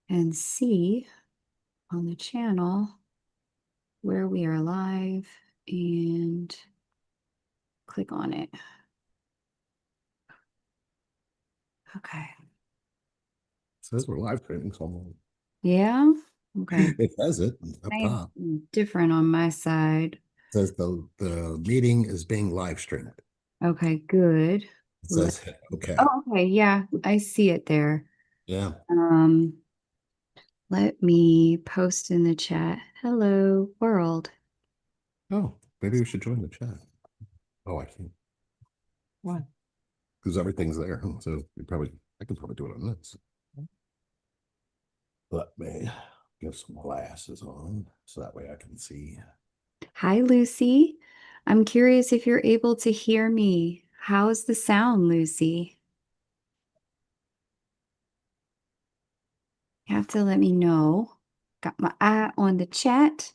and see on the channel where we are live and click on it. Okay. It says we're live streaming somewhere. Yeah. Okay. It says it up Maybe top. different on my side. It says the meeting is being live streamed. Okay, good. It says hit okay. Oh, okay. Yeah, I see it there. Yeah. Um, Let me post in the chat. Hello, world. Oh, maybe we should join the chat. Oh, I can't. What? Because everything's there. So I can probably do it on this. Let me get some glasses on so that way I can see. Hi, Lucy. I'm curious if you're able to hear me. How's the sound, Lucy? You have to let me know. Got my eye on the chat,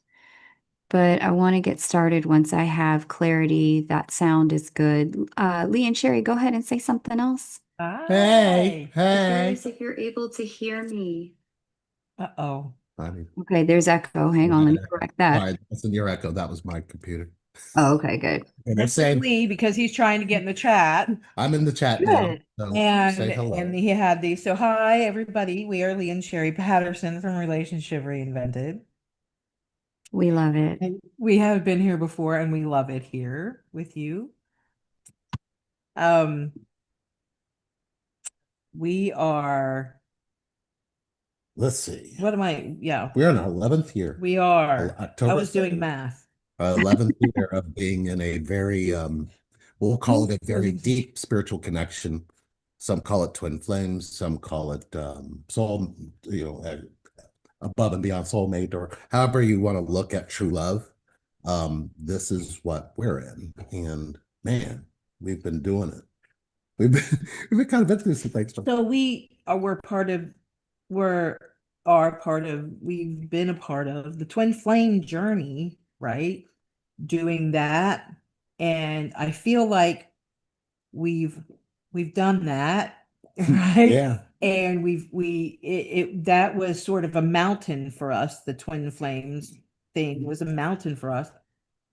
but I want to get started once I have clarity that sound is good. Lee and Sherry, go ahead and say something else. Hey, I'm hey. curious if you're able to hear me. Uh-oh. Okay, there's echo. Hang on, let me correct that. Sorry, that's in your echo. That was my computer. Oh, okay, good. And they're That's saying Lee because he's trying to get in the chat. I'm in the chat now. Good. So And say hello. and he had these. So hi everybody. We are Lee and Sherry Patterson from Relationship Reinvented. We love it. And we have been here before and we love it here with you. We are, Let's see. what am I? Yeah, We're in our 11th year. we are. October I was doing 2nd. math. 11th year of being in a very we'll call it a very deep spiritual connection. Some call it twin flames, some call it soul, above and beyond soulmate, or however you want to look at true love. This is what we're in. And man, we've been doing it. We've been kind of into some things. So we've been a part of the twin flame journey, right? Doing that. And I feel like we've done that, right? Yeah. And that was sort of a mountain for us. The twin flames thing was a mountain for us.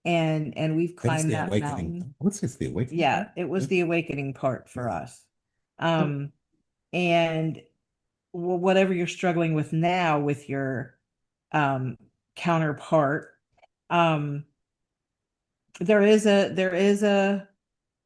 And we've climbed that mountain. I would say it's the awakening. Yeah, it was the awakening part for us. And whatever you're struggling with now with your counterpart, um, there is an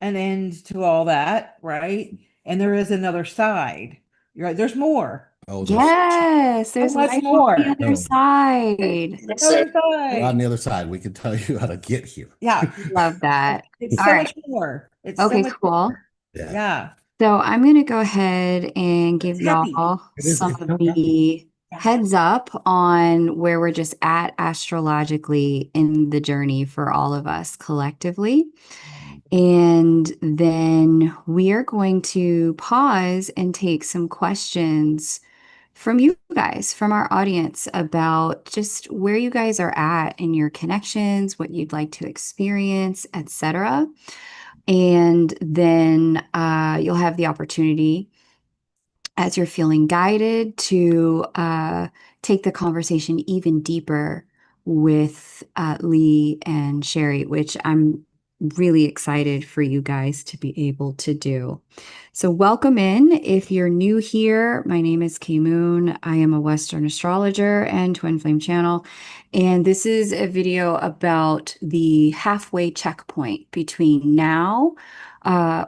end to all that, right? And there is another side. You're right, there's more. Oh, Yes, there's much life more. on the other side. Other side. on the other side, we can tell you how to get here. Yeah. Love that. It's All so right. much more. It's Okay, so much cool. more. Yeah. Yeah. So I'm going to go ahead and give y'all some of the heads up on where we're just at astrologically in the journey for all of us collectively. And then we are going to pause and take some questions from you guys, from our audience, about just where you guys are at in your connections, what you'd like to experience, etc. And then you'll have the opportunity, as you're feeling guided, to take the conversation even deeper with Lee and Sherry, which I'm really excited for you guys to be able to do. So welcome in. If you're new here, my name is Kay Moon. I am a Western astrologer and Twin Flame channel. And this is a video about the halfway checkpoint between now,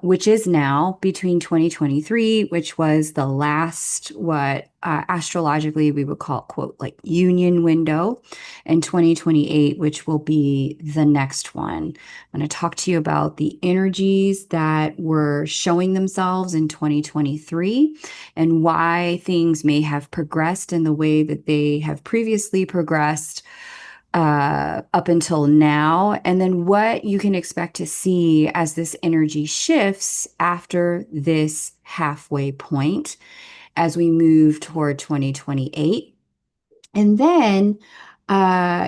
which is now, between 2023, which was the last, what astrologically we would call, quote, like union window, and 2028, which will be the next one. I'm going to talk to you about the energies that were showing themselves in 2023 and why things may have progressed in the way that they have previously progressed up until now, and then what you can expect to see as this energy shifts after this halfway point as we move toward 2028. And then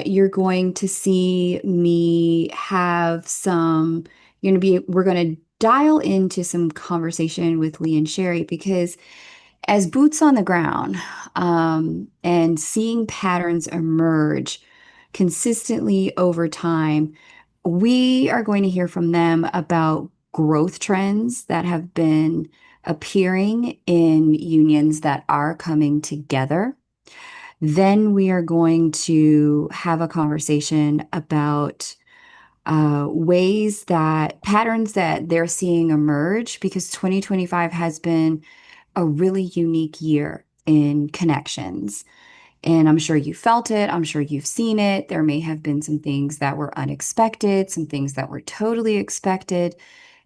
you're going to see me have we're going to dial into some conversation with Lee and Sherry, because as boots on the ground, and seeing patterns emerge consistently over time, we are going to hear from them about growth trends that have been appearing in unions that are coming together. Then we are going to have a conversation about ways that patterns that they're seeing emerge, because 2025 has been a really unique year in connections. And I'm sure you felt it. I'm sure you've seen it. There may have been some things that were unexpected, some things that were totally expected.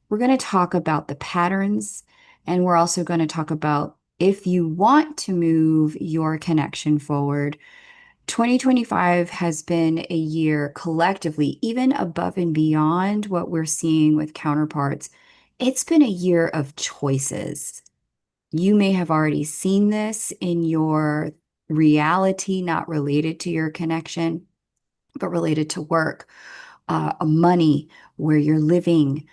We're going to talk about the patterns, and we're also going to talk about if you want to move your connection forward. 2025 has been a year collectively, even above and beyond what we're seeing with counterparts. It's been a year of choices. You may have already seen this in your reality, not related to your connection, but related to work, money, where you're living,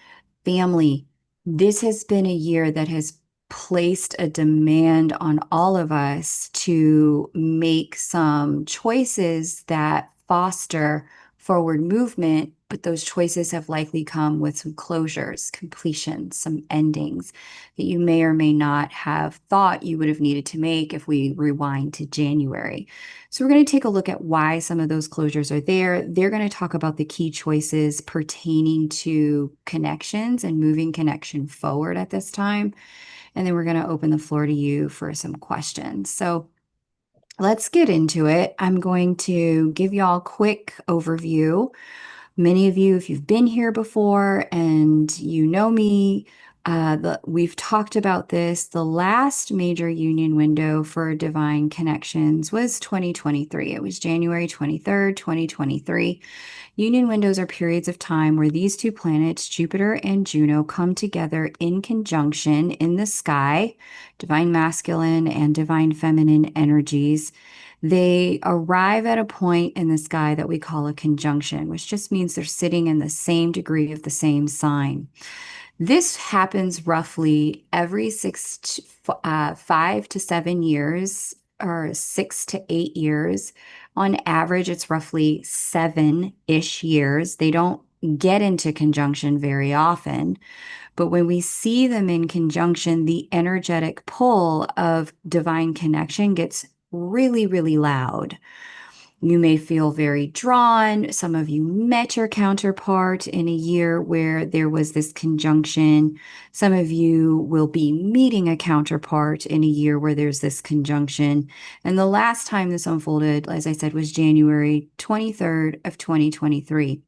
family. This has been a year that has placed a demand on all of us to make some choices that foster forward movement, but those choices have likely come with some closures, completions, some endings that you may or may not have thought you would have needed to make if we rewind to January. So we're going to take a look at why some of those closures are there. They're going to talk about the key choices pertaining to connections and moving connection forward at this time. And then we're going to open the floor to you for some questions. So let's get into it. I'm going to give y'all a quick overview. Many of you, if you've been here before and you know me, we've talked about this. The last major union window for divine connections was 2023. It was January 23rd, 2023. Union windows are periods of time where these two planets, Jupiter and Juno, come together in conjunction in the sky, divine masculine and divine feminine energies. They arrive at a point in the sky that we call a conjunction, which just means they're sitting in the same degree of the same sign. This happens roughly every 5 to 7 years, or 6 to 8 years. On average, it's roughly 7-ish years. They don't get into conjunction very often, but when we see them in conjunction, the energetic pull of divine connection gets really, really loud. You may feel very drawn. Some of you met your counterpart in a year where there was this conjunction. Some of you will be meeting a counterpart in a year where there's this conjunction. And the last time this unfolded, as I said, was January 23rd of 2023.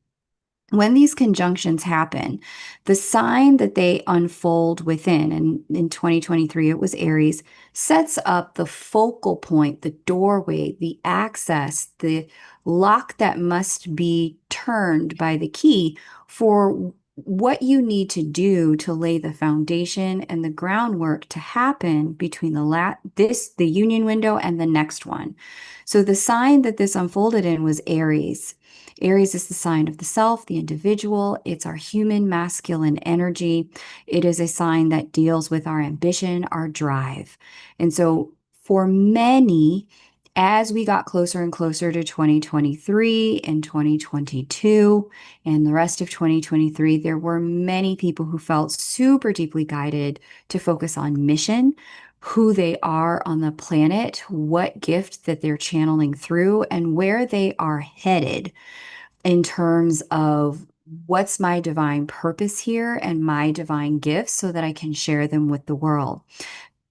When these conjunctions happen, the sign that they unfold within, and in 2023 it was Aries, sets up the focal point, the doorway, the access, the lock that must be turned by the key for what you need to do to lay the foundation and the groundwork to happen between the union window and the next one. So the sign that this unfolded in was Aries. Aries is the sign of the self, the individual. It's our human masculine energy. It is a sign that deals with our ambition, our drive. And so for many, as we got closer and closer to 2023 and 2022 and the rest of 2023, there were many people who felt super deeply guided to focus on mission, who they are on the planet, what gift that they're channeling through, and where they are headed in terms of what's my divine purpose here and my divine gifts so that I can share them with the world.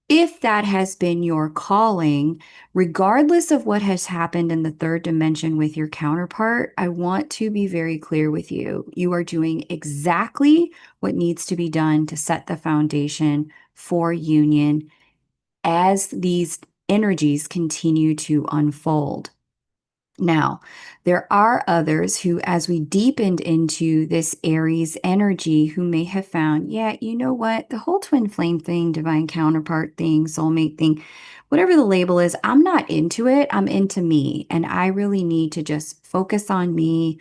If that has been your calling, regardless of what has happened in the third dimension with your counterpart, I want to be very clear with you. You are doing exactly what needs to be done to set the foundation for union as these energies continue to unfold. Now, there are others who, as we deepened into this Aries energy, who may have found, yeah, you know what, the whole twin flame thing, divine counterpart thing, soulmate thing, whatever the label is, I'm not into it. I'm into me. And I really need to just focus on me,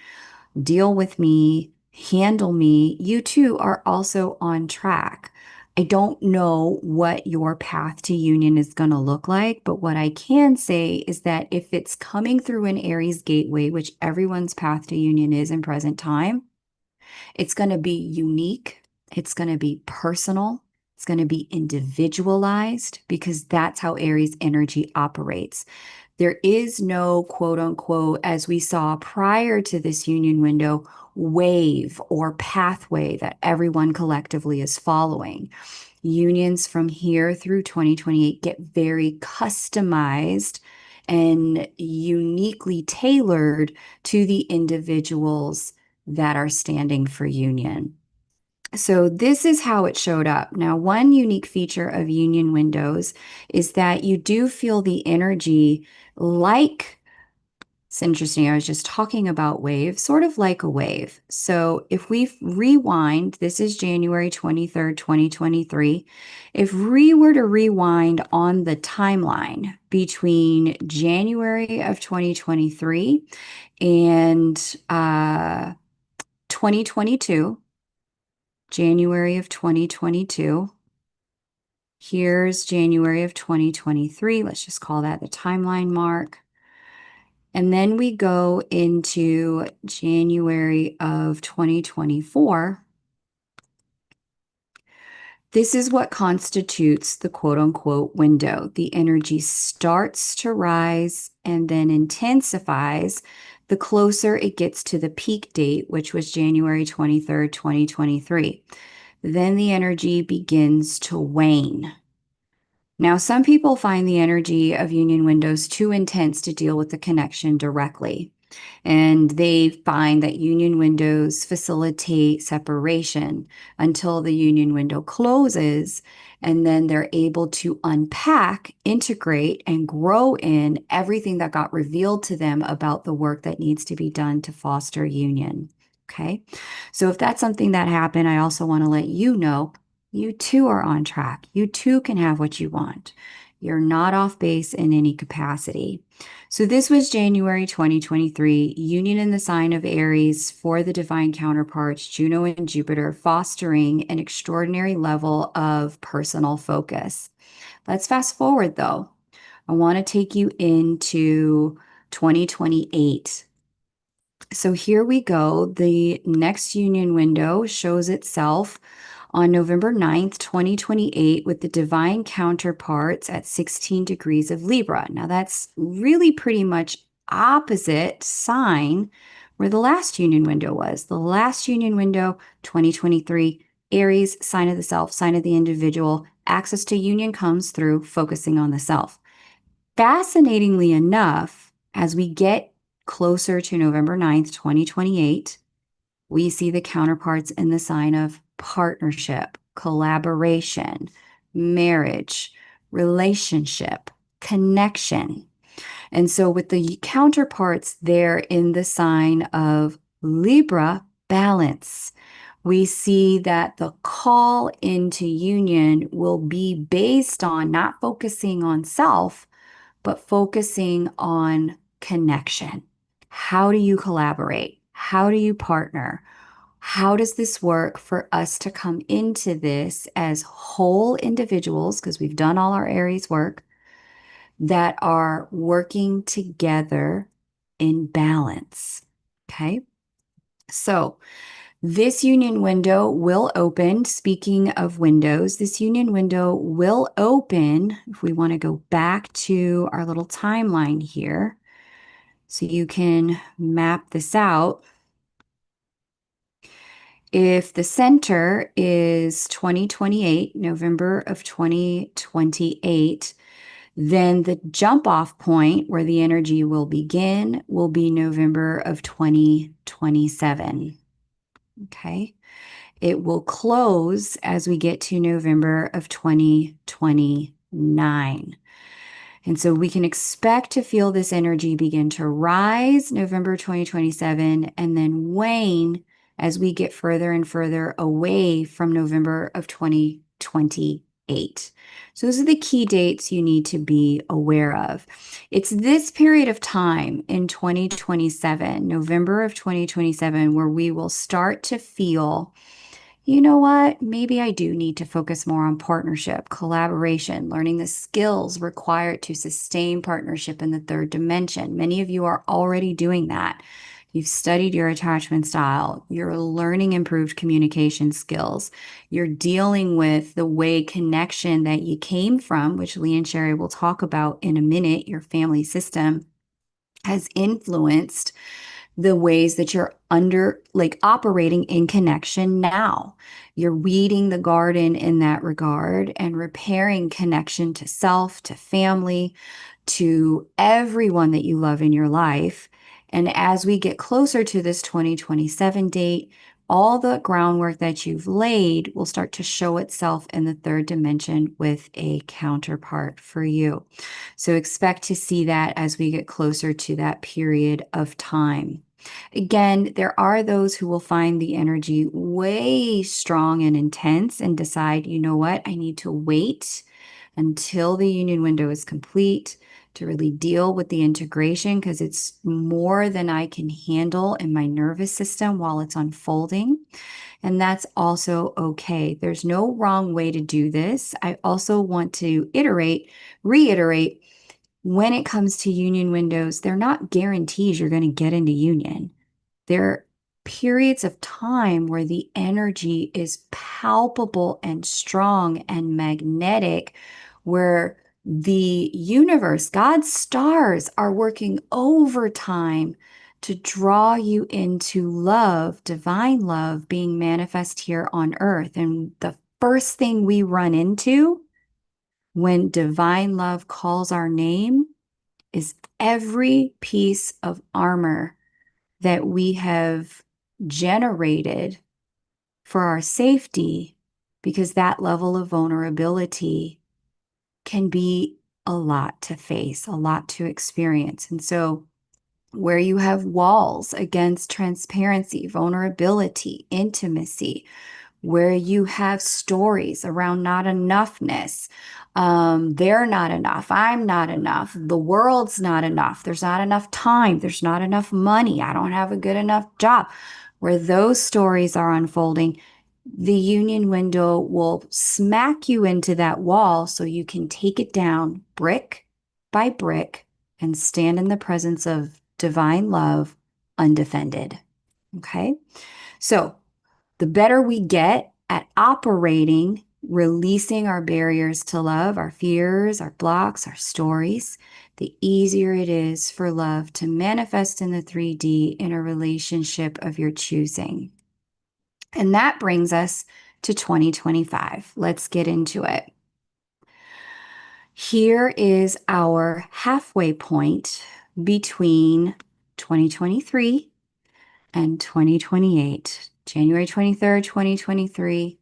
deal with me, handle me. You too are also on track. I don't know what your path to union is going to look like, but what I can say is that if it's coming through an Aries gateway, which everyone's path to union is in present time, it's going to be unique. It's going to be personal. It's going to be individualized because that's how Aries energy operates. There is no quote unquote, as we saw prior to this union window, wave or pathway that everyone collectively is following. Unions from here through 2028 get very customized and uniquely tailored to the individuals that are standing for union. So this is how it showed up. Now, one unique feature of union windows is that you do feel the energy like, it's interesting, I was just talking about waves, sort of like a wave. So if we rewind, this is January 23rd, 2023. If we were to rewind on the timeline between January of 2023 and 2022, January of 2022. Here's January of 2023. Let's just call that the timeline mark. And then we go into January of 2024. This is what constitutes the quote unquote window. The energy starts to rise and then intensifies the closer it gets to the peak date, which was January 23rd, 2023. Then the energy begins to wane. Now, some people find the energy of union windows too intense to deal with the connection directly. And they find that union windows facilitate separation until the union window closes. And then they're able to unpack, integrate, and grow in everything that got revealed to them about the work that needs to be done to foster union. Okay. So if that's something that happened, I also want to let you know you too are on track. You too can have what you want. You're not off base in any capacity. So this was January 2023, union in the sign of Aries for the divine counterparts, Juno and Jupiter, fostering an extraordinary level of personal focus. Let's fast forward though. I want to take you into 2028. So here we go. The next union window shows itself on November 9th, 2028, with the divine counterparts at 16 degrees of Libra. Now, that's really pretty much opposite sign where the last union window was. The last union window, 2023, Aries, sign of the self, sign of the individual. Access to union comes through focusing on the self. Fascinatingly enough, as we get closer to November 9th, 2028, we see the counterparts in the sign of partnership, collaboration, marriage, relationship, connection. And so with the counterparts there in the sign of Libra, balance, we see that the call into union will be based on not focusing on self, but focusing on connection. How do you collaborate? How do you partner? How does this work for us to come into this as whole individuals, because we've done all our Aries work, that are working together in balance? Okay. So this union window will open. Speaking of windows, this union window will open, if we want to go back to our little timeline here, so you can map this out. If the center is 2028, November of 2028, then the jump off point where the energy will begin will be November of 2027. Okay. It will close as we get to November of 2029. And so we can expect to feel this energy begin to rise November 2027 and then wane as we get further and further away from November of 2028. So those are the key dates you need to be aware of. It's this period of time in 2027, November of 2027, where we will start to feel you know what? Maybe I do need to focus more on partnership, collaboration, learning the skills required to sustain partnership in the third dimension. Many of you are already doing that. You've studied your attachment style. You're learning improved communication skills. You're dealing with the way connection that you came from, which Lee and Sherry will talk about in a minute, your family system has influenced the ways that you're operating in connection now. You're weeding the garden in that regard and repairing connection to self, to family, to everyone that you love in your life. And as we get closer to this 2027 date, all the groundwork that you've laid will start to show itself in the third dimension with a counterpart for you. So expect to see that as we get closer to that period of time. Again, there are those who will find the energy way strong and intense and decide, you know what, I need to wait until the union window is complete to really deal with the integration because it's more than I can handle in my nervous system while it's unfolding. And that's also okay. There's no wrong way to do this. I also want to reiterate, when it comes to union windows, they're not guarantees you're going to get into union. They're periods of time where the energy is palpable and strong and magnetic, where the universe, God's stars, are working overtime to draw you into love, divine love being manifest here on earth. And the first thing we run into when divine love calls our name is every piece of armor that we have generated for our safety, because that level of vulnerability can be a lot to face, a lot to experience. And so where you have walls against transparency, vulnerability, intimacy, where you have stories around not enoughness. They're not enough. I'm not enough. The world's not enough. There's not enough time. There's not enough money. I don't have a good enough job. Where those stories are unfolding, the union window will smack you into that wall so you can take it down brick by brick and stand in the presence of divine love undefended. Okay? So, the better we get at operating, releasing our barriers to love, our fears, our blocks, our stories, the easier it is for love to manifest in the 3D in a relationship of your choosing. And that brings us to 2025. Let's get into it. Here is our halfway point between 2023 and 2028. January 23rd, 2023,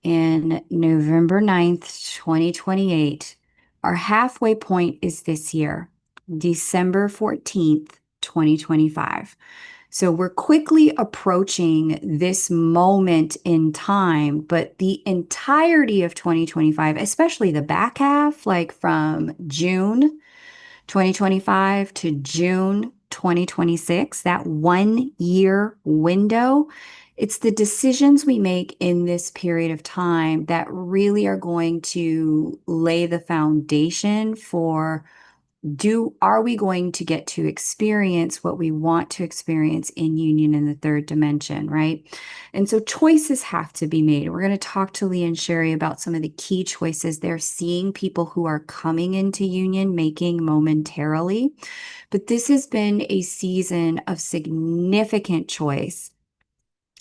and November 9th, 2028. Our halfway point is this year, December 14th, 2025. So we're quickly approaching this moment in time, but the entirety of 2025, especially the back half, like from June 2025 to June 2026, that 1 year window, it's the decisions we make in this period of time that really are going to lay the foundation for are we going to get to experience what we want to experience in union in the third dimension, right? And so choices have to be made. We're going to talk to Lee and Sherry about some of the key choices they're seeing people who are coming into union making momentarily. But this has been a season of significant choice.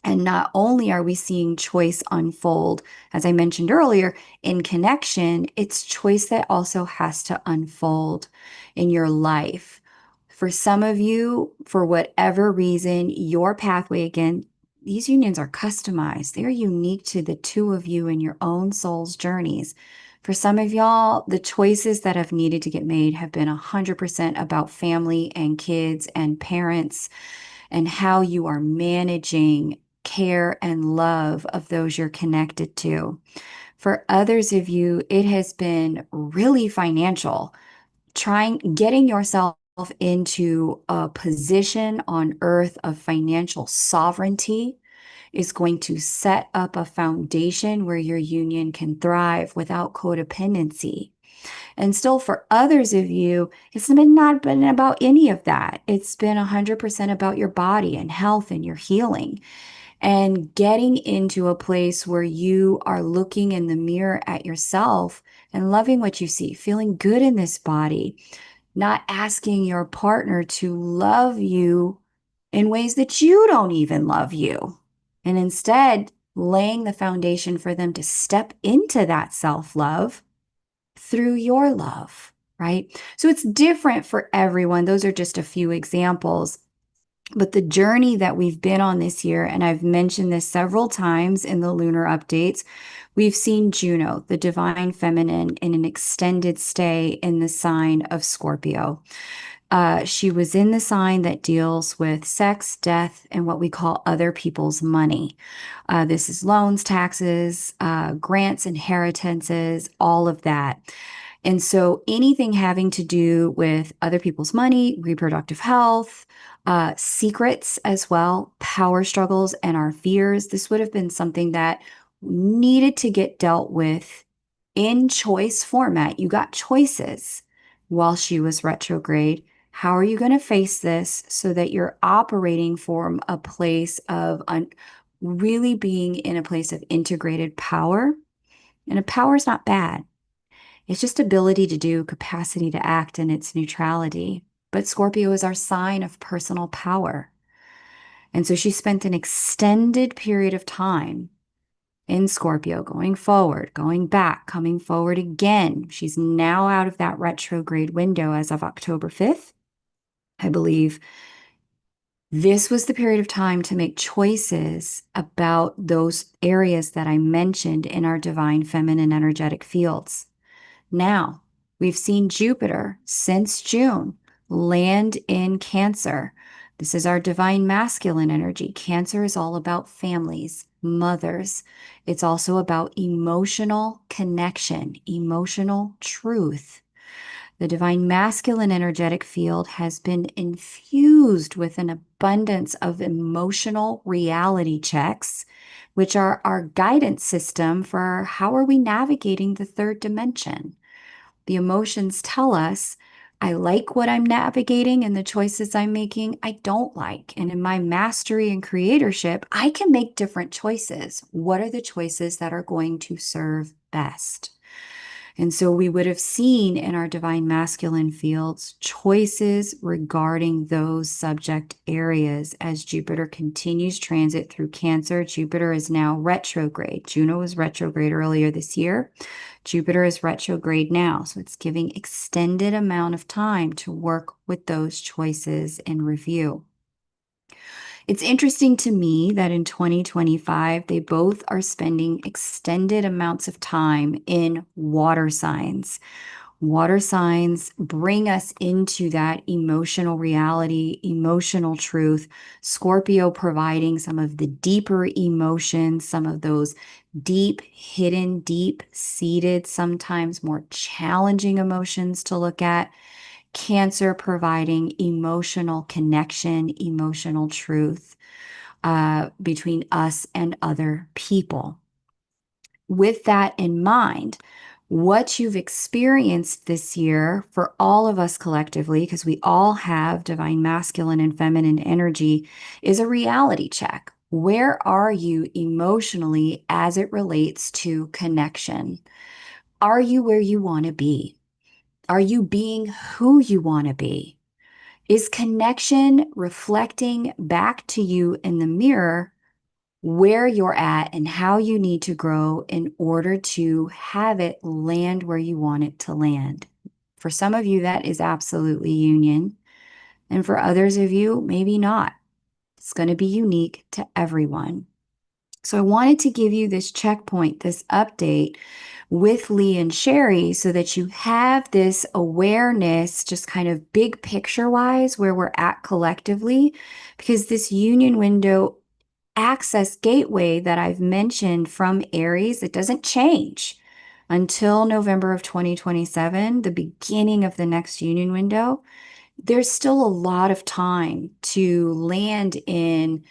And not only are we seeing choice unfold, as I mentioned earlier, in connection, it's choice that also has to unfold in your life. For some of you, for whatever reason, your pathway, again, these unions are customized. They're unique to the two of you in your own soul's journeys. For some of y'all, the choices that have needed to get made have been 100% about family and kids and parents and how you are managing care and love of those you're connected to. For others of you, it has been really financial, getting yourself into a position on earth of financial sovereignty is going to set up a foundation where your union can thrive without codependency. And still, for others of you, it's not been about any of that. It's been 100% about your body and health and your healing and getting into a place where you are looking in the mirror at yourself and loving what you see, feeling good in this body, not asking your partner to love you in ways that you don't even love you, and instead laying the foundation for them to step into that self-love through your love, right? So it's different for everyone. Those are just a few examples. But the journey that we've been on this year, and I've mentioned this several times in the lunar updates, we've seen Juno, the divine feminine, in an extended stay in the sign of Scorpio. She was in the sign that deals with sex, death, and what we call other people's money. This is loans, taxes, grants, inheritances, all of that. And so anything having to do with other people's money, reproductive health, secrets as well, power struggles, and our fears, this would have been something that needed to get dealt with in choice format. You got choices while she was retrograde. How are you going to face this so that you're operating from a place of really being in a place of integrated power? And a power is not bad. It's just ability to do, capacity to act, and its neutrality. But Scorpio is our sign of personal power. And so she spent an extended period of time in Scorpio, going forward, going back, coming forward again. She's now out of that retrograde window as of October 5th. I believe this was the period of time to make choices about those areas that I mentioned in our divine feminine energetic fields. Now, we've seen Jupiter since June land in Cancer. This is our divine masculine energy. Cancer is all about families, mothers. It's also about emotional connection, emotional truth. The divine masculine energetic field has been infused with an abundance of emotional reality checks, which are our guidance system for how are we navigating the third dimension. The emotions tell us, I like what I'm navigating and the choices I'm making, I don't like. And in my mastery and creatorship, I can make different choices. What are the choices that are going to serve best? And so we would have seen in our divine masculine fields choices regarding those subject areas as Jupiter continues transit through Cancer. Jupiter is now retrograde. Juno was retrograde earlier this year. Jupiter is retrograde now. So it's giving extended amount of time to work with those choices and review. It's interesting to me that in 2025, they both are spending extended amounts of time in water signs. Water signs bring us into that emotional reality, emotional truth. Scorpio providing some of the deeper emotions, some of those deep, hidden, deep-seated, sometimes more challenging emotions to look at. Cancer providing emotional connection, emotional truth between us and other people. With that in mind, what you've experienced this year for all of us collectively, because we all have divine masculine and feminine energy, is a reality check. Where are you emotionally as it relates to connection? Are you where you want to be? Are you being who you want to be? Is connection reflecting back to you in the mirror where you're at and how you need to grow in order to have it land where you want it to land? For some of you, that is absolutely union. And for others of you, maybe not. It's going to be unique to everyone. So I wanted to give you this checkpoint, this update with Lee and Sherry so that you have this awareness, just kind of big picture wise, where we're at collectively, because this union window access gateway that I've mentioned from Aries, it doesn't change until November of 2027, the beginning of the next union window. There's still a lot of time to land in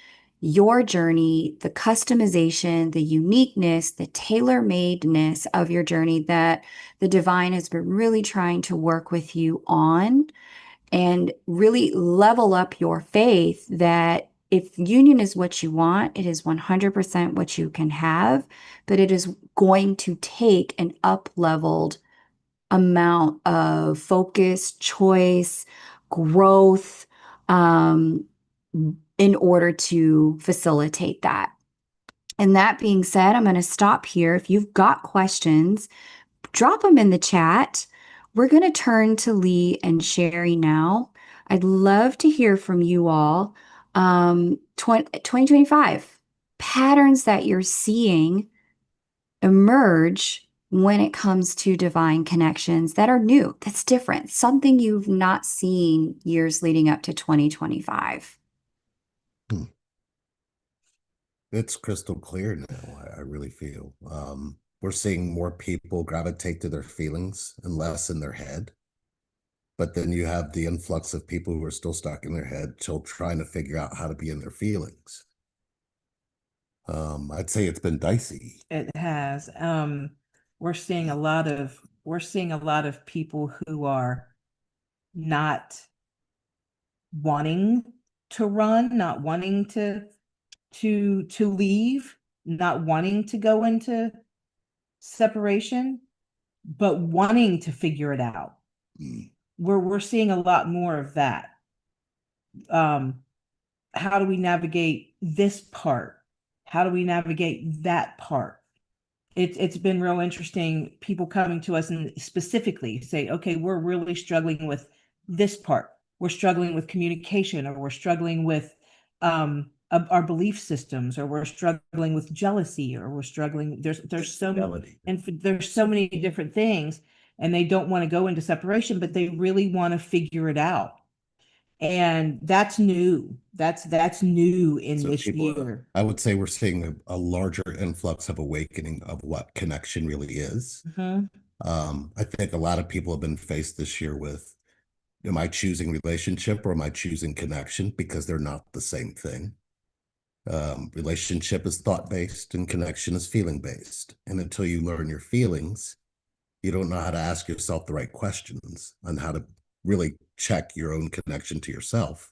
your journey, the customization, the uniqueness, the tailor-madeness of your journey that the divine has been really trying to work with you on and really level up your faith that if union is what you want, it is 100% what you can have, but it is going to take an up-leveled amount of focus, choice, growth, in order to facilitate that. And that being said, I'm going to stop here. If you've got questions, drop them in the chat. We're going to turn to Lee and Sherry now. I'd love to hear from you all. 2025 patterns that you're seeing emerge when it comes to divine connections that are new, that's different, something you've not seen years leading up to 2025. It's crystal clear now, I really feel. We're seeing more people gravitate to their feelings and less in their head. But then you have the influx of people who are still stuck in their head, still trying to figure out how to be in their feelings. I'd say it's been dicey. It has. We're seeing a lot of people who are not wanting to run, not wanting to leave, not wanting to go into separation, but wanting to figure it out. We're seeing a lot more of that. How do we navigate this part? How do we navigate that part? It's been real interesting, people coming to us and specifically say, okay, we're really struggling with this part. We're struggling with communication, or we're struggling with our belief systems, or we're struggling with jealousy, or we're struggling. There's so many, and there's so many different things, and they don't want to go into separation, but they really want to figure it out. And that's new. That's new in this year. I would say we're seeing a larger influx of awakening of what connection really is. I think a lot of people have been faced this year with, am I choosing relationship or am I choosing connection? Because they're not the same thing. Relationship is thought-based and connection is feeling-based. And until you learn your feelings, you don't know how to ask yourself the right questions on how to really check your own connection to yourself.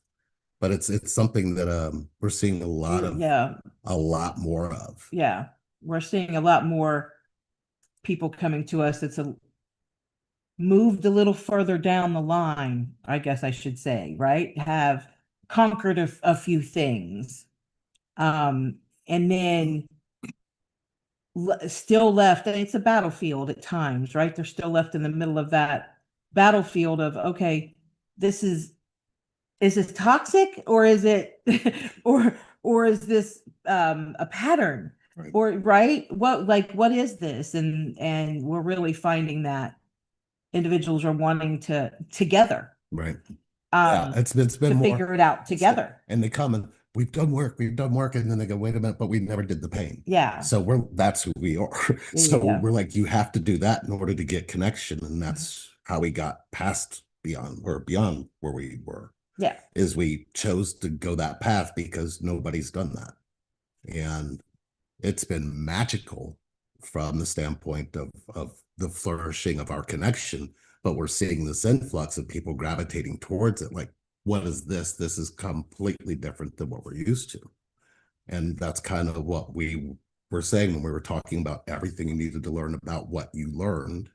But it's something that we're seeing a lot more of. Yeah, we're seeing a lot more people coming to us that's moved a little further down the line, I guess I should say, right? Have conquered a few things. And then still left, and it's a battlefield at times, right? They're still left in the middle of that battlefield of, okay, is this toxic, or is it or is this a pattern? Right. Or what is this? And we're really finding that individuals are wanting to together. Right. Yeah, it's been to more figure it out together. And they come and we've done work, and then they go, wait a minute, but we never did the pain. Yeah. So that's who we are. So we're like, you have to do that in order to get connection. And that's how we got past beyond where we were. Yeah. Is we chose to go that path because nobody's done that. And it's been magical from the standpoint of the flourishing of our connection, but we're seeing this influx of people gravitating towards it. Like, what is this? This is completely different than what we're used to. And that's kind of what we were saying when we were talking about everything you needed to learn about what you learned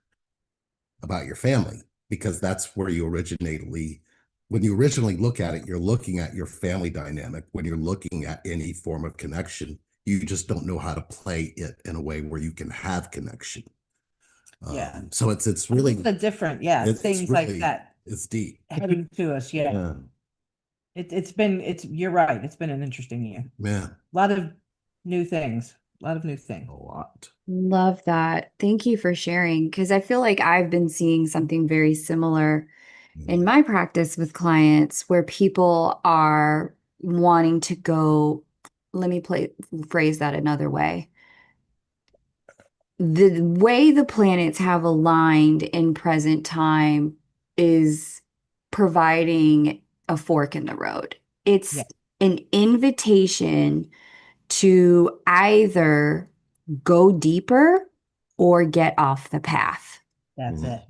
about your family, because that's where you originally look at it, you're looking at your family dynamic. When you're looking at any form of connection, you just don't know how to play it in a way where you can have connection. Yeah. So it's really the different, things really, like that. It's deep heading to us. Yeah. You're right. It's been an interesting year. Yeah. A lot of new things. A lot. Love that. Thank you for sharing, because I feel like I've been seeing something very similar in my practice with clients where people are wanting to go, let me phrase that another way. The way the planets have aligned in present time is providing a fork in the road. It's an invitation to either go deeper or get off the path. That's it.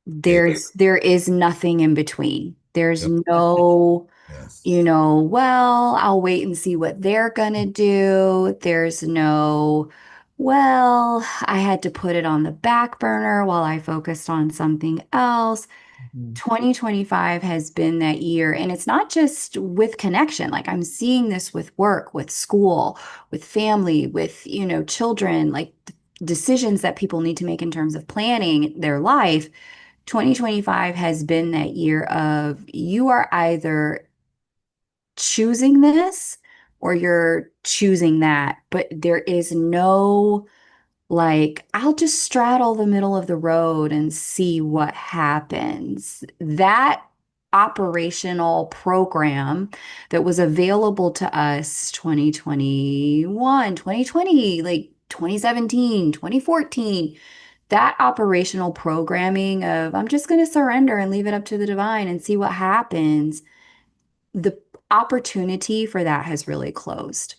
There is nothing in between. There's Yep. no, Yes. well, I'll wait and see what they're gonna do. There's no, well, I had to put it on the back burner while I focused on something else. 2025 has been that year, and it's not just with connection. Like I'm seeing this with work, with school, with family, with, children, like decisions that people need to make in terms of planning their life. 2025 has been that year of you are either choosing this or you're choosing that, but there is no like, I'll just straddle the middle of the road and see what happens. That operational program that was available to us 2021, 2020, like 2017, 2014, that operational programming of I'm just going to surrender and leave it up to the divine and see what happens, the opportunity for that has really closed.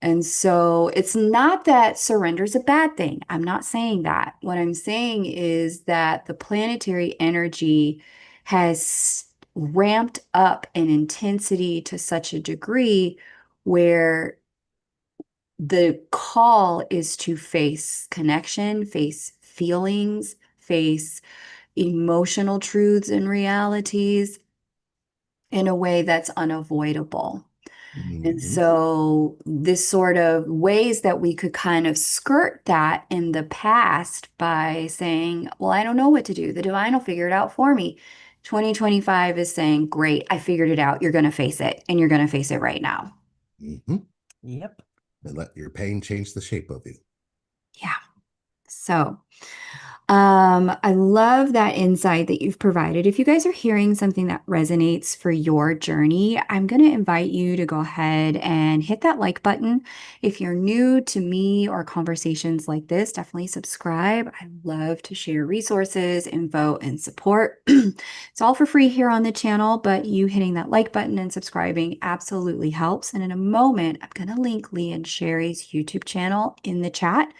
And so it's not that surrender is a bad thing. I'm not saying that. What I'm saying is that the planetary energy has ramped up in intensity to such a degree where the call is to face connection, face feelings, face emotional truths and realities in a way that's unavoidable. And so this sort of ways that we could kind of skirt that in the past by saying, well, I don't know what to do. The divine will figure it out for me. 2025 is saying, great, I figured it out. You're going to face it, and you're going to face it right now. Yep. And let your pain change the shape of you. Yeah. So I love that insight that you've provided. If you guys are hearing something that resonates for your journey, I'm going to invite you to go ahead and hit that like button. If you're new to me or conversations like this, definitely subscribe. I love to share resources, info, and support. It's all for free here on the channel, but you hitting that like button and subscribing absolutely helps. And in a moment, I'm going to link Lee and Sherry's YouTube channel in the chat.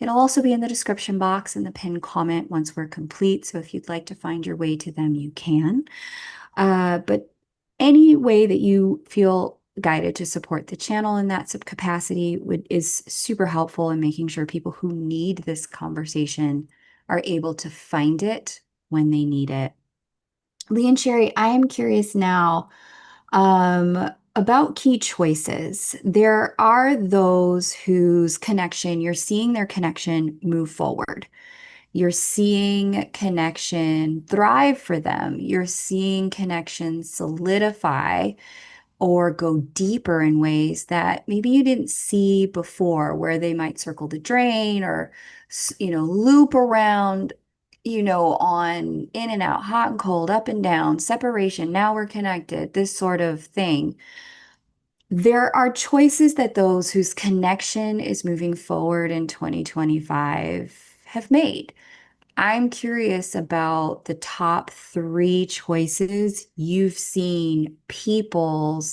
It'll also be in the description box and the pinned comment once we're complete. So if you'd like to find your way to them, you can. But any way that you feel guided to support the channel in that capacity is super helpful in making sure people who need this conversation are able to find it when they need it. Lee and Sherry, I am curious now about key choices. There are those whose connection, you're seeing their connection move forward. You're seeing connection thrive for them. You're seeing connection solidify or go deeper in ways that maybe you didn't see before, where they might circle the drain or, loop around, on in and out, hot and cold, up and down, separation. Now we're connected, this sort of thing. There are choices that those whose connection is moving forward in 2025 have made. I'm curious about the top three choices you've seen people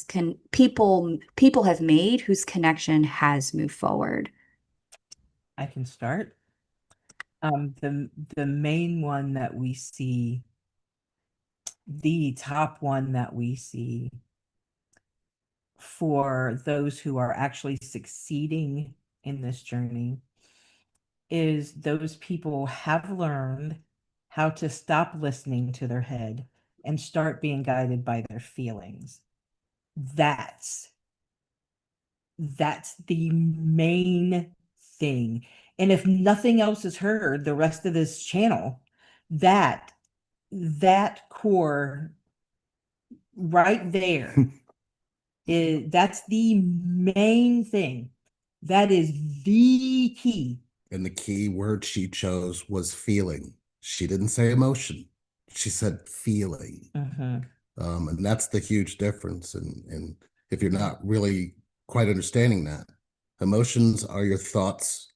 have made whose connection has moved forward. I can start. The main one that we see, the top one that we see for those who are actually succeeding in this journey is those people have learned how to stop listening to their head and start being guided by their feelings. That's the main thing. And if nothing else is heard the rest of this channel, that core right there that's the main thing. That is the key. And the key word she chose was feeling. She didn't say emotion. She said feeling. And that's the huge difference. And if you're not really quite understanding that, emotions are your thoughts'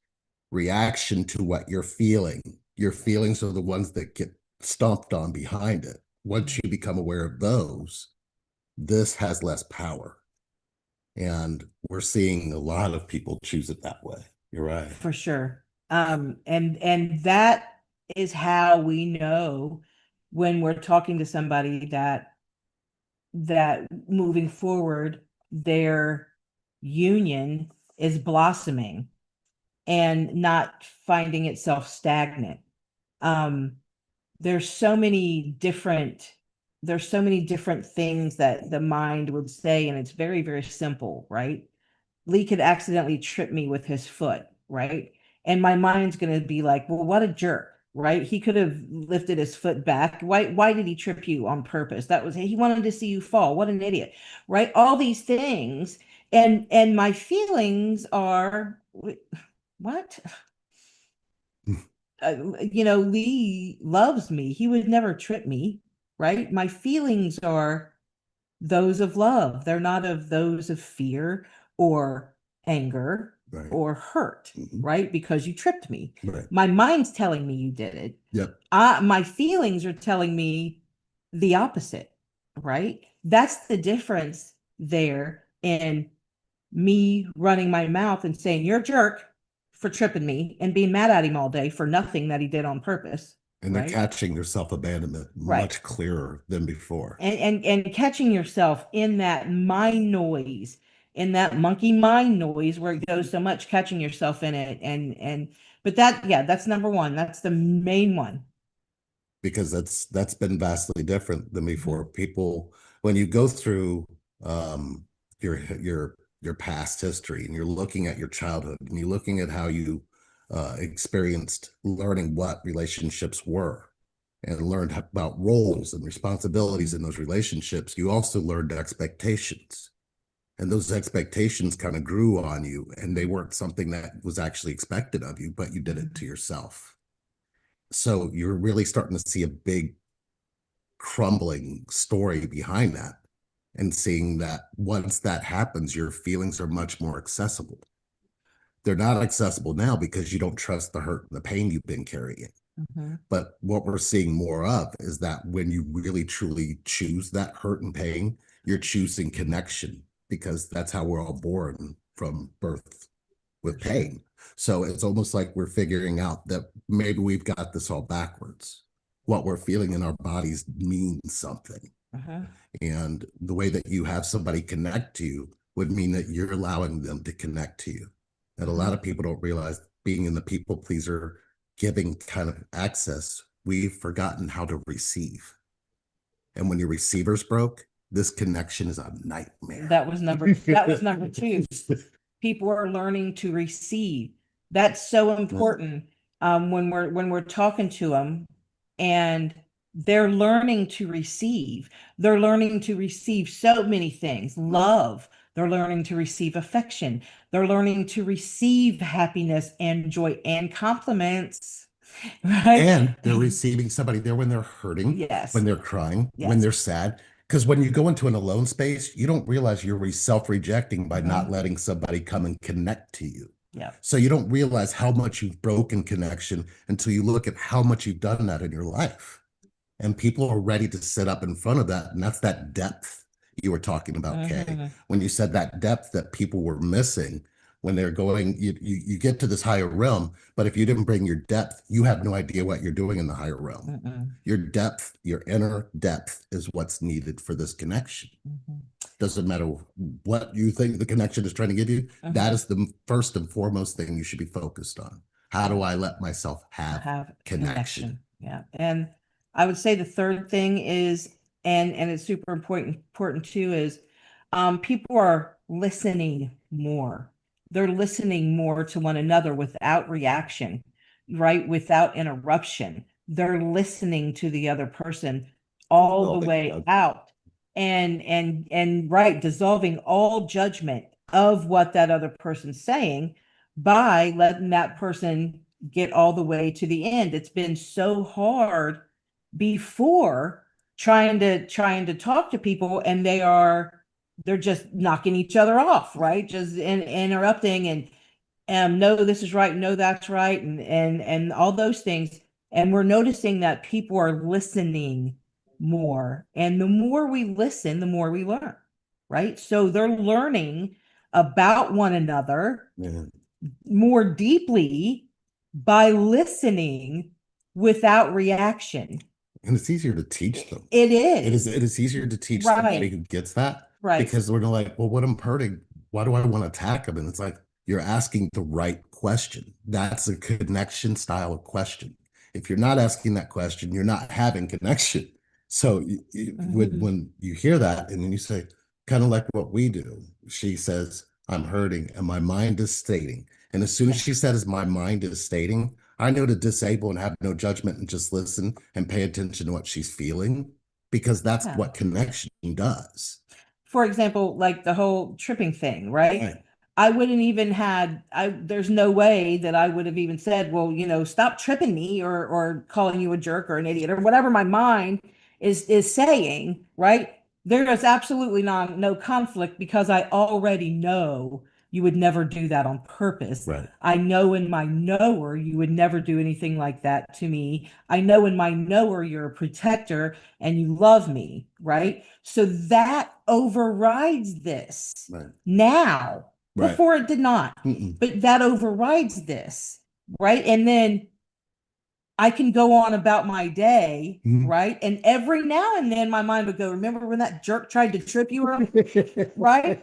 reaction to what you're feeling. Your feelings are the ones that get stomped on behind it. Once you become aware of those, this has less power. And we're seeing a lot of people choose it that way. You're right. For sure. And that is how we know when we're talking to somebody that moving forward, their union is blossoming and not finding itself stagnant. Um, there's so many different things that the mind would say, and it's very, very simple, right? Lee could accidentally trip me with his foot, right? And my mind's going to be like, well, what a jerk, right? He could have lifted his foot back. Why did he trip you on purpose? That was, he wanted to see you fall. What an idiot, right? All these things. And my feelings are, what? Lee loves me. He would never trip me, right? My feelings are those of love. They're not of those of fear or anger or hurt, right? Because you tripped me. Right. My mind's telling me you did it. Yep. My feelings are telling me the opposite, right? That's the difference there in me running my mouth and saying, you're a jerk for tripping me, and being mad at him all day for nothing that he did on purpose. And they're catching their self-abandonment much clearer than before. And catching yourself in that mind noise, in that monkey mind noise where it goes so much, catching yourself in it. But that's number one. That's the main one. Because that's been vastly different than before. People, when you go through your past history and you're looking at your childhood and you're looking at how you experienced learning what relationships were and learned about roles and responsibilities in those relationships, you also learned expectations. And those expectations kind of grew on you, and they weren't something that was actually expected of you, but you did it to yourself. So you're really starting to see a big crumbling story behind that, and seeing that once that happens, your feelings are much more accessible. They're not accessible now because you don't trust the hurt and the pain you've been carrying. But what we're seeing more of is that when you really truly choose that hurt and pain, you're choosing connection, because that's how we're all born from birth, with pain. So it's almost like we're figuring out that maybe we've got this all backwards. What we're feeling in our bodies means something. And the way that you have somebody connect to you would mean that you're allowing them to connect to you. And a lot of people don't realize, being in the people pleaser giving kind of access, we've forgotten how to receive. And when your receiver's broke, this connection is a nightmare. That was number two. People are learning to receive. That's so important. When we're talking to them, and they're learning to receive. They're learning to receive so many things. Love. They're learning to receive affection. They're learning to receive happiness and joy and compliments. Right? And they're receiving somebody there when they're hurting, yes, when they're crying, when they're sad. Because when you go into an alone space, you don't realize you're self-rejecting by not letting somebody come and connect to you. Yeah. So you don't realize how much you've broken connection until you look at how much you've done that in your life. And people are ready to sit up in front of that. And that's that depth you were talking about, Kay. When you said that depth that people were missing when they're going, you get to this higher realm, but if you didn't bring your depth, you have no idea what you're doing in the higher realm. Your depth, your inner depth is what's needed for this connection. Doesn't matter what you think the connection is trying to give you. That is the first and foremost thing you should be focused on. How do I let myself have connection? Yeah. And I would say the third thing is, and it's super important too, is people are listening more. They're listening more to one another without reaction, right? Without interruption. They're listening to the other person all the way out, and right, dissolving all judgment of what that other person's saying by letting that person get all the way to the end. It's been so hard before trying to talk to people, and they're just knocking each other off, right? Just interrupting and no, this is right, no, that's right, and all those things. And we're noticing that people are listening more, and the more we listen, the more we learn, right? So they're learning about one another Yeah. more deeply by listening without reaction. And it's easier to teach them. It is. It is easier to teach Right. somebody who gets that. Right. Because we're like, well, what I'm hurting, why do I want to attack them? And it's like, you're asking the right question. That's a connection style of question. If you're not asking that question, you're not having connection. So when you hear that and then you say, kind of like what we do, she says, I'm hurting and my mind is stating. And as soon as she says, my mind is stating, I know to disable and have no judgment and just listen and pay attention to what she's feeling, because that's what connection does. For example, like the whole tripping thing, right? I wouldn't even there's no way that I would have even said, well, stop tripping me or calling you a jerk or an idiot or whatever my mind is saying, right? There is absolutely no conflict because I already know you would never do that on purpose. Right. I know in my knower you would never do anything like that to me. I know in my knower you're a protector and you love me, right? So that overrides this now. Before it did not, but that overrides this, right? And then I can go on about my day, right? And every now and then my mind would go, remember when that jerk tried to trip you up? Right?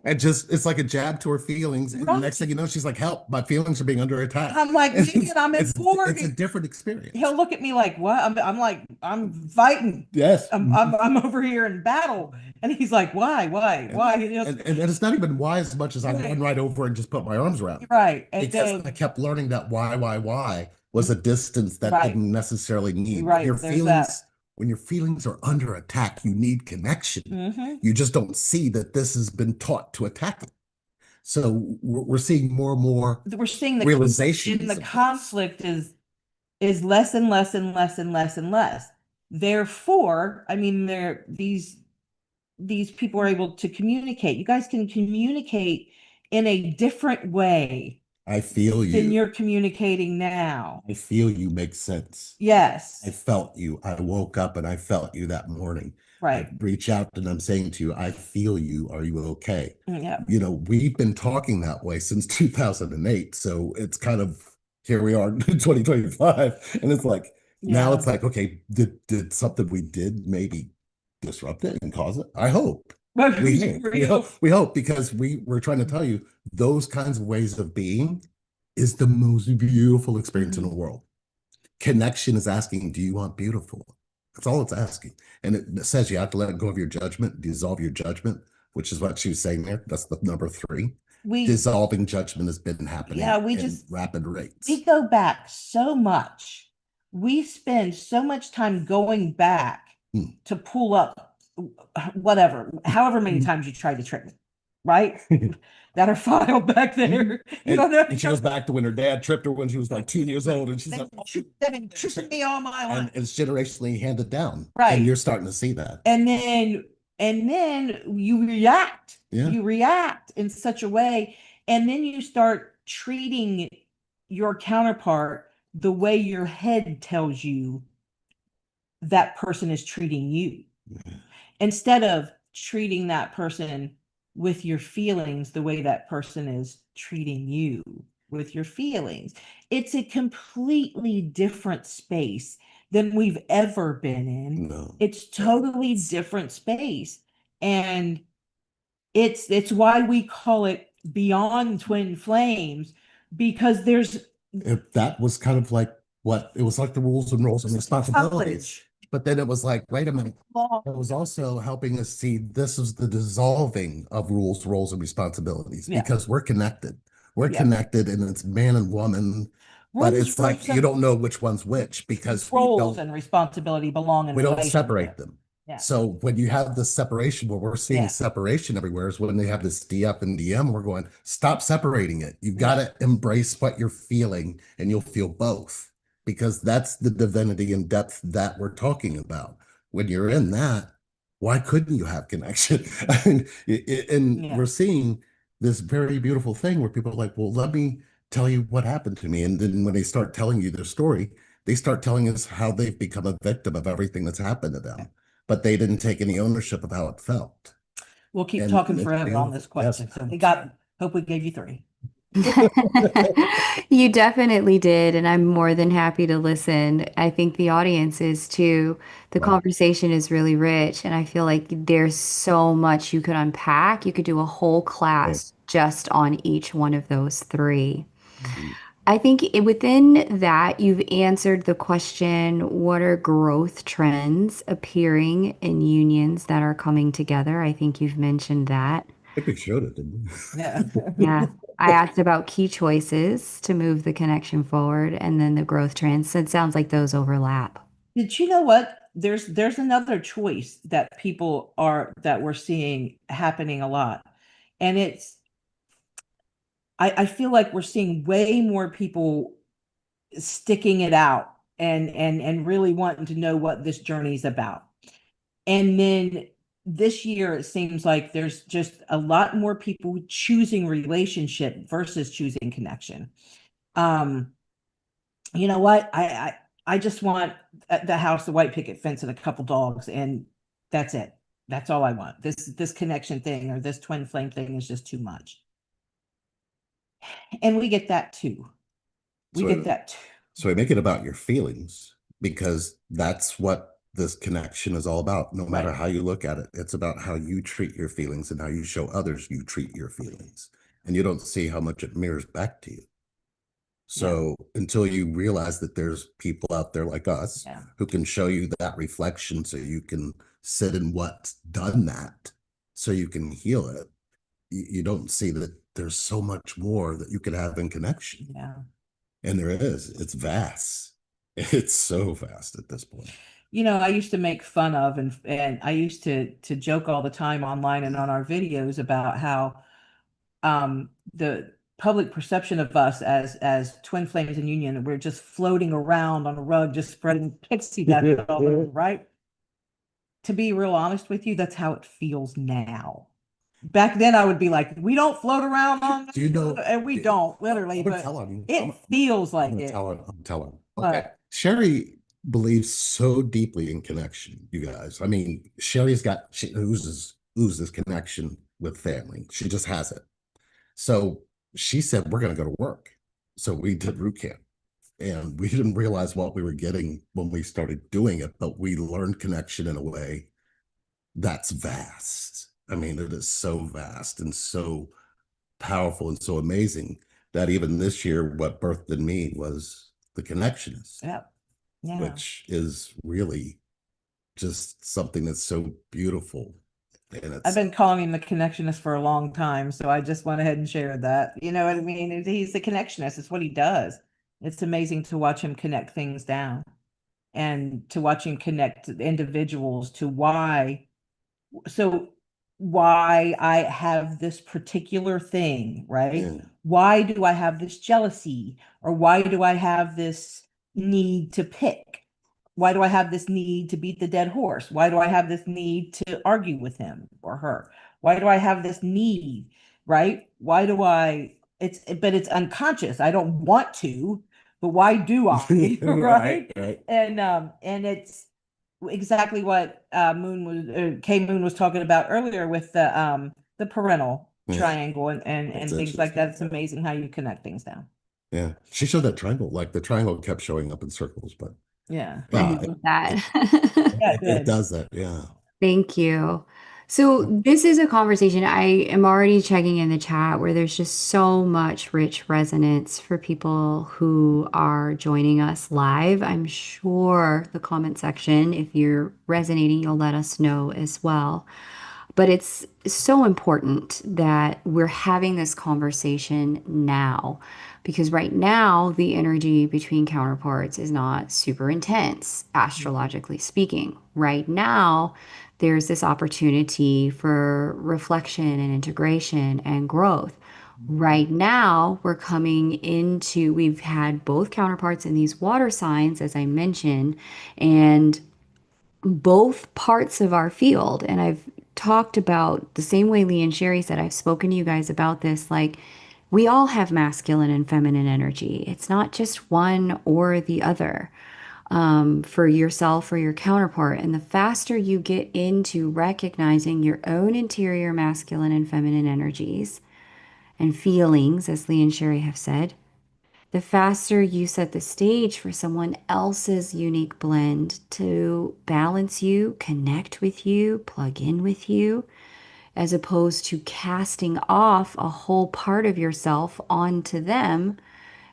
And it's like a jab to her feelings. And the next thing you know, she's like, help, my feelings are being under attack. I'm like, I'm important. It's a different experience. He'll look at me like, what? I'm like, I'm fighting. Yes. I'm over here in battle. And he's like, why? And it's not even why as much as I run right over and just put my arms around. Right. Because I kept learning that why was a distance that didn't necessarily need. Right. Your feelings, when your feelings are under attack, you need connection. You just don't see that this has been taught to attack it. So we're seeing more and more. We're seeing the realization. The conflict is less and less and less and less and less. Therefore, I mean, these people are able to communicate. You guys can communicate in a different way. I feel you. Than you're communicating now. I feel you makes sense. Yes. I felt you. I woke up and I felt you that morning. Right. I reach out and I'm saying to you, I feel you. Are you okay? Yeah. We've been talking that way since 2008. So it's kind of, here we are in 2025. And it's like, now it's like, okay, did something we did maybe disrupt it and cause it? I hope. We hope, because we're trying to tell you those kinds of ways of being is the most beautiful experience in the world. Connection is asking, do you want beautiful? That's all it's asking. And it says you have to let go of your judgment, dissolve your judgment, which is what she was saying there. That's the number 3. Dissolving judgment has been happening in rapid rates. We go back so much. We spend so much time going back to pull up however many times you tried to trick me, right? That are filed back there. And she goes back to when her dad tripped her when she was like 2 years old, and she's like, they've been tricking me all my life. And it's generationally handed down, right? And you're starting to see that. And then you react. Yeah. You react in such a way, and then you start treating your counterpart the way your head tells you that person is treating you. Instead of treating that person with your feelings the way that person is treating you with your feelings. It's a completely different space than we've ever been in. No. It's totally different space. And it's why we call it Beyond Twin Flames, because that was kind of like it was like the rules and roles and responsibilities. But then it was like, wait a minute. It was also helping us see this is the dissolving of rules, roles, and responsibilities, because we're connected. We're connected, and it's man and woman. But it's like you don't know which one's which, because roles and responsibility belong in. We don't separate them. Yeah. So when you have this separation, where we're seeing separation everywhere, is when they have this DF and DM, we're going, stop separating it. You've got to embrace what you're feeling, and you'll feel both. Because that's the divinity and depth that we're talking about. When you're in that, why couldn't you have connection? And we're seeing this very beautiful thing where people are like, well, let me tell you what happened to me. And then when they start telling you their story, they start telling us how they've become a victim of everything that's happened to them. But they didn't take any ownership of how it felt. We'll keep And talking forever on this yes. question. So hope we gave you 3. You definitely did, and I'm more than happy to listen. I think the audience is too. The Wow. conversation is really rich, and I feel like there's so much you could unpack. You could do a whole Yeah. class just on each one of those 3. Mhm. I think within that, you've answered the question, what are growth trends appearing in unions that are coming together? I think you've mentioned that. I think we showed it, didn't Yeah. Yeah. I asked about key choices to move the connection forward and then the growth trends. So it sounds like those overlap. Did you know what? There's another choice that we're seeing happening a lot. And I feel like we're seeing way more people sticking it out and really wanting to know what this journey is about. And then this year, it seems like there's just a lot more people choosing relationship versus choosing connection. Um, you know what? I just want the house, the white picket fence, and a couple dogs, and that's it. That's all I want. This connection thing or this twin flame thing is just too much. And we get that too. We get that too. So we make it about your feelings because that's what this connection is all about. No matter Right. how you look at it, it's about how you treat your feelings and how you show others you treat your feelings. And you don't see how much it mirrors back to you. So until you realize that there's people out there like us Yeah. who can show you that reflection so you can sit in what's done that so you can heal it, you don't see that there's so much more that you could have in connection. Yeah. And there is. It's vast. It's so vast at this point. You know, I used to make fun of and I used to joke all the time online and on our videos about how the public perception of us as twin flames in union, we're just floating around on a rug, just spreading pixie dust all over, right? To be real honest with you, that's how it feels now. Back then, I would be like, we don't float around on, Do you know? and we don't literally, I'm gonna but tell him. it feels I'm like gonna it. tell her. I'm telling. Okay. But Sherry believes so deeply in connection, you guys. I mean, she oozes connection with family. She just has it. So she said, we're gonna go to work. So we did root camp. And we didn't realize what we were getting when we started doing it, but we learned connection in a way that's vast. I mean, it is so vast and so powerful and so amazing that even this year, what birthed in me was the connectionist, yeah, yeah. which is really just something that's so beautiful. And I've it's been calling him the connectionist for a long time, so I just went ahead and shared that. You know what I mean? He's the connectionist. It's what he does. It's amazing to watch him connect things down and to watch him connect individuals to why I have this particular thing, right? yeah, Why do I have this jealousy? Or why do I have this need to pick? Why do I have this need to beat the dead horse? Why do I have this need to argue with him or her? Why do I have this need, right? Why do I but it's unconscious. I don't want to, but why do I? Right? right. And it's exactly what K Moon was talking about earlier with the parental Yeah, triangle and that's things like that. It's interesting. amazing how you connect things down. Yeah, she showed that triangle. Like the triangle kept showing up in circles, but Yeah. I yeah, love it, that. Yeah, it, it it did. does that. Yeah. Thank you. So this is a conversation I am already checking in the chat where there's just so much rich resonance for people who are joining us live. I'm sure the comment section, if you're resonating, you'll let us know as well. But it's so important that we're having this conversation now because right now the energy between counterparts is not super intense, astrologically speaking. Right now, there's this opportunity for reflection and integration and growth. Right now, we've had both counterparts in these water signs, as I mentioned, and both parts of our field. And I've talked about the same way Lee and Sherry said, I've spoken to you guys about this. Like, we all have masculine and feminine energy. It's not just one or the other. for yourself or your counterpart. And the faster you get into recognizing your own interior masculine and feminine energies and feelings, as Lee and Sherry have said, the faster you set the stage for someone else's unique blend to balance you, connect with you, plug in with you, as opposed to casting off a whole part of yourself onto them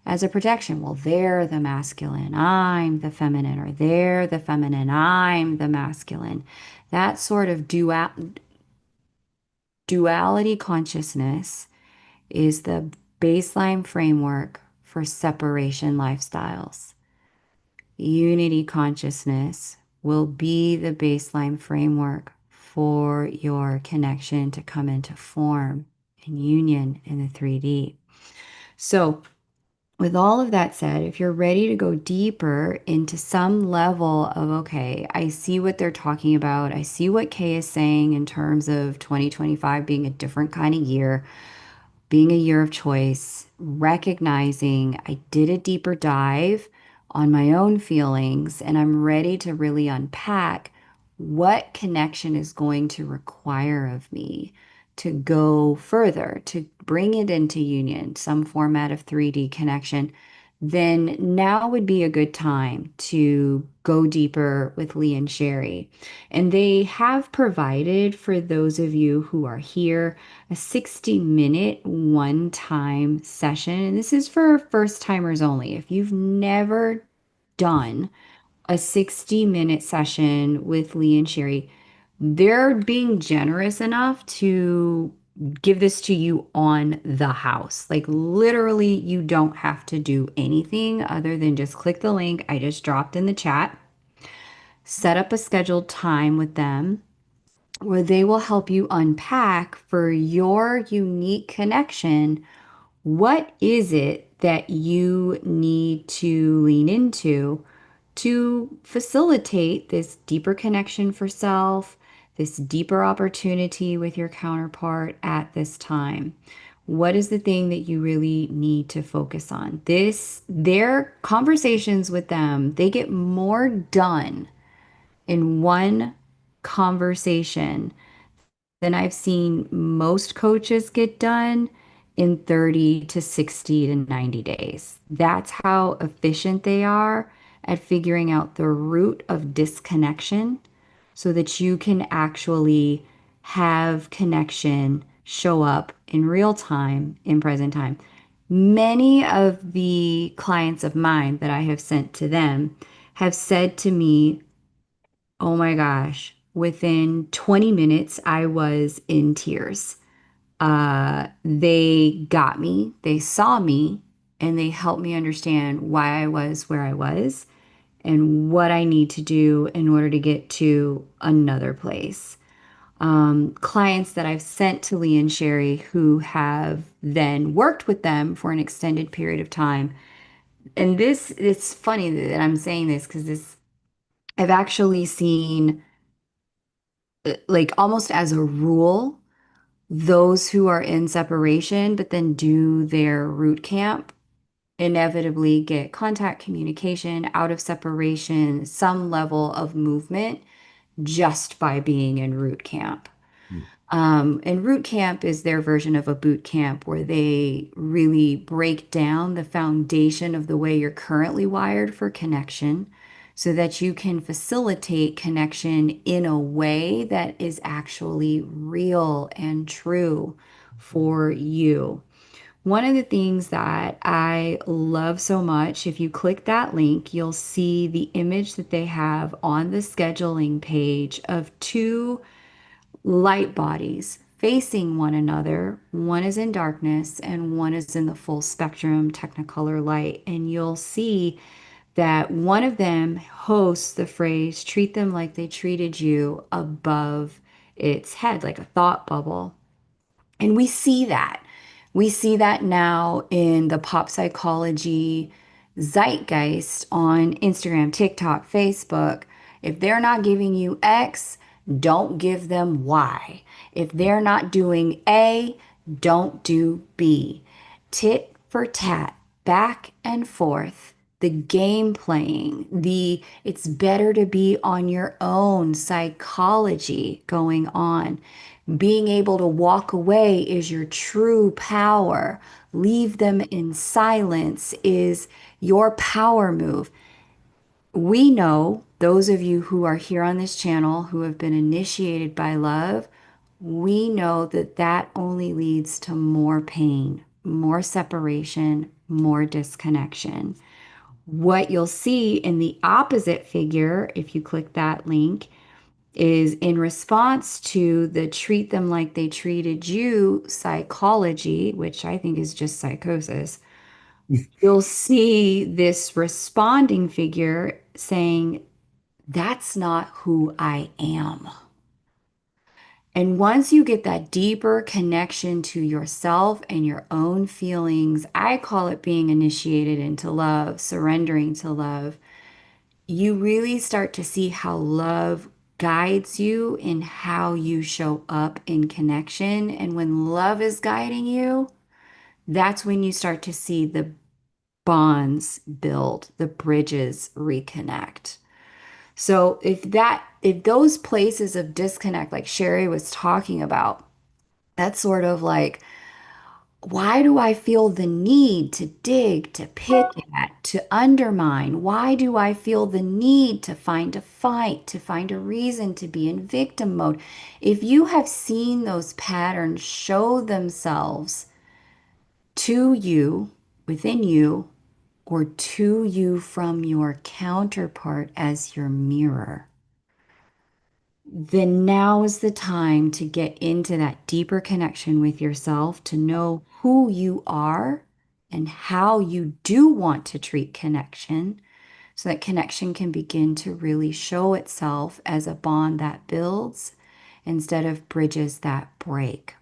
as a protection. Well, they're the masculine, I'm the feminine, or they're the feminine, I'm the masculine. That sort of duality consciousness is the baseline framework for separation lifestyles. Unity consciousness will be the baseline framework for your connection to come into form and union in the 3D. So, with all of that said, if you're ready to go deeper into some level of, okay, I see what they're talking about. I see what Kay is saying in terms of 2025 being a different kind of year, being a year of choice, recognizing I did a deeper dive on my own feelings and I'm ready to really unpack what connection is going to require of me to go further, to bring it into union, some format of 3D connection, then now would be a good time to go deeper with Lee and Sherry. And they have provided for those of you who are here a 60-minute one-time session. And this is for first timers only. If you've never done a 60-minute session with Lee and Sherry, they're being generous enough to give this to you on the house. Like literally, you don't have to do anything other than just click the link I just dropped in the chat, set up a scheduled time with them where they will help you unpack for your unique connection. What is it that you need to lean into to facilitate this deeper connection for self, this deeper opportunity with your counterpart at this time? What is the thing that you really need to focus on? Their conversations with them, they get more done in one conversation than I've seen most coaches get done in 30 to 60 to 90 days. That's how efficient they are at figuring out the root of disconnection so that you can actually have connection show up in real time, in present time. Many of the clients of mine that I have sent to them have said to me, oh my gosh, within 20 minutes, I was in tears. They got me, they saw me, and they helped me understand why I was where I was and what I need to do in order to get to another place. Clients that I've sent to Lee and Sherry who have then worked with them for an extended period of time. And this, it's funny that I'm saying this because I've actually seen like almost as a rule, those who are in separation but then do their root camp inevitably get contact communication out of separation, some level of movement just by being in root camp. Mm. And root camp is their version of a boot camp where they really break down the foundation of the way you're currently wired for connection so that you can facilitate connection in a way that is actually real and true for you. One of the things that I love so much, if you click that link, you'll see the image that they have on the scheduling page of two light bodies facing one another. One is in darkness and one is in the full spectrum Technicolor light. And you'll see that one of them hosts the phrase, treat them like they treated you above its head, like a thought bubble. And we see that. We see that now in the pop psychology zeitgeist on Instagram, TikTok, Facebook. If they're not giving you X, don't give them Y. If they're not doing A, don't do B. Tit for tat, back and forth, the game playing, it's better to be on your own psychology going on. Being able to walk away is your true power. Leave them in silence is your power move. We know, those of you who are here on this channel who have been initiated by love, we know that that only leads to more pain, more separation, more disconnection. What you'll see in the opposite figure, if you click that link, is in response to the treat them like they treated you psychology, which I think is just psychosis. You'll see this responding figure saying, that's not who I am. And once you get that deeper connection to yourself and your own feelings, I call it being initiated into love, surrendering to love. You really start to see how love guides you in how you show up in connection. And when love is guiding you, that's when you start to see the bonds build, the bridges reconnect. So if those places of disconnect, like Sherry was talking about, that's sort of like, why do I feel the need to dig, to pick at, to undermine? Why do I feel the need to find a fight, to find a reason to be in victim mode? If you have seen those patterns show themselves to you, within you, or to you from your counterpart as your mirror, then now is the time to get into that deeper connection with yourself, to know who you are and how you do want to treat connection, so that connection can begin to really show itself as a bond that builds instead of bridges that break.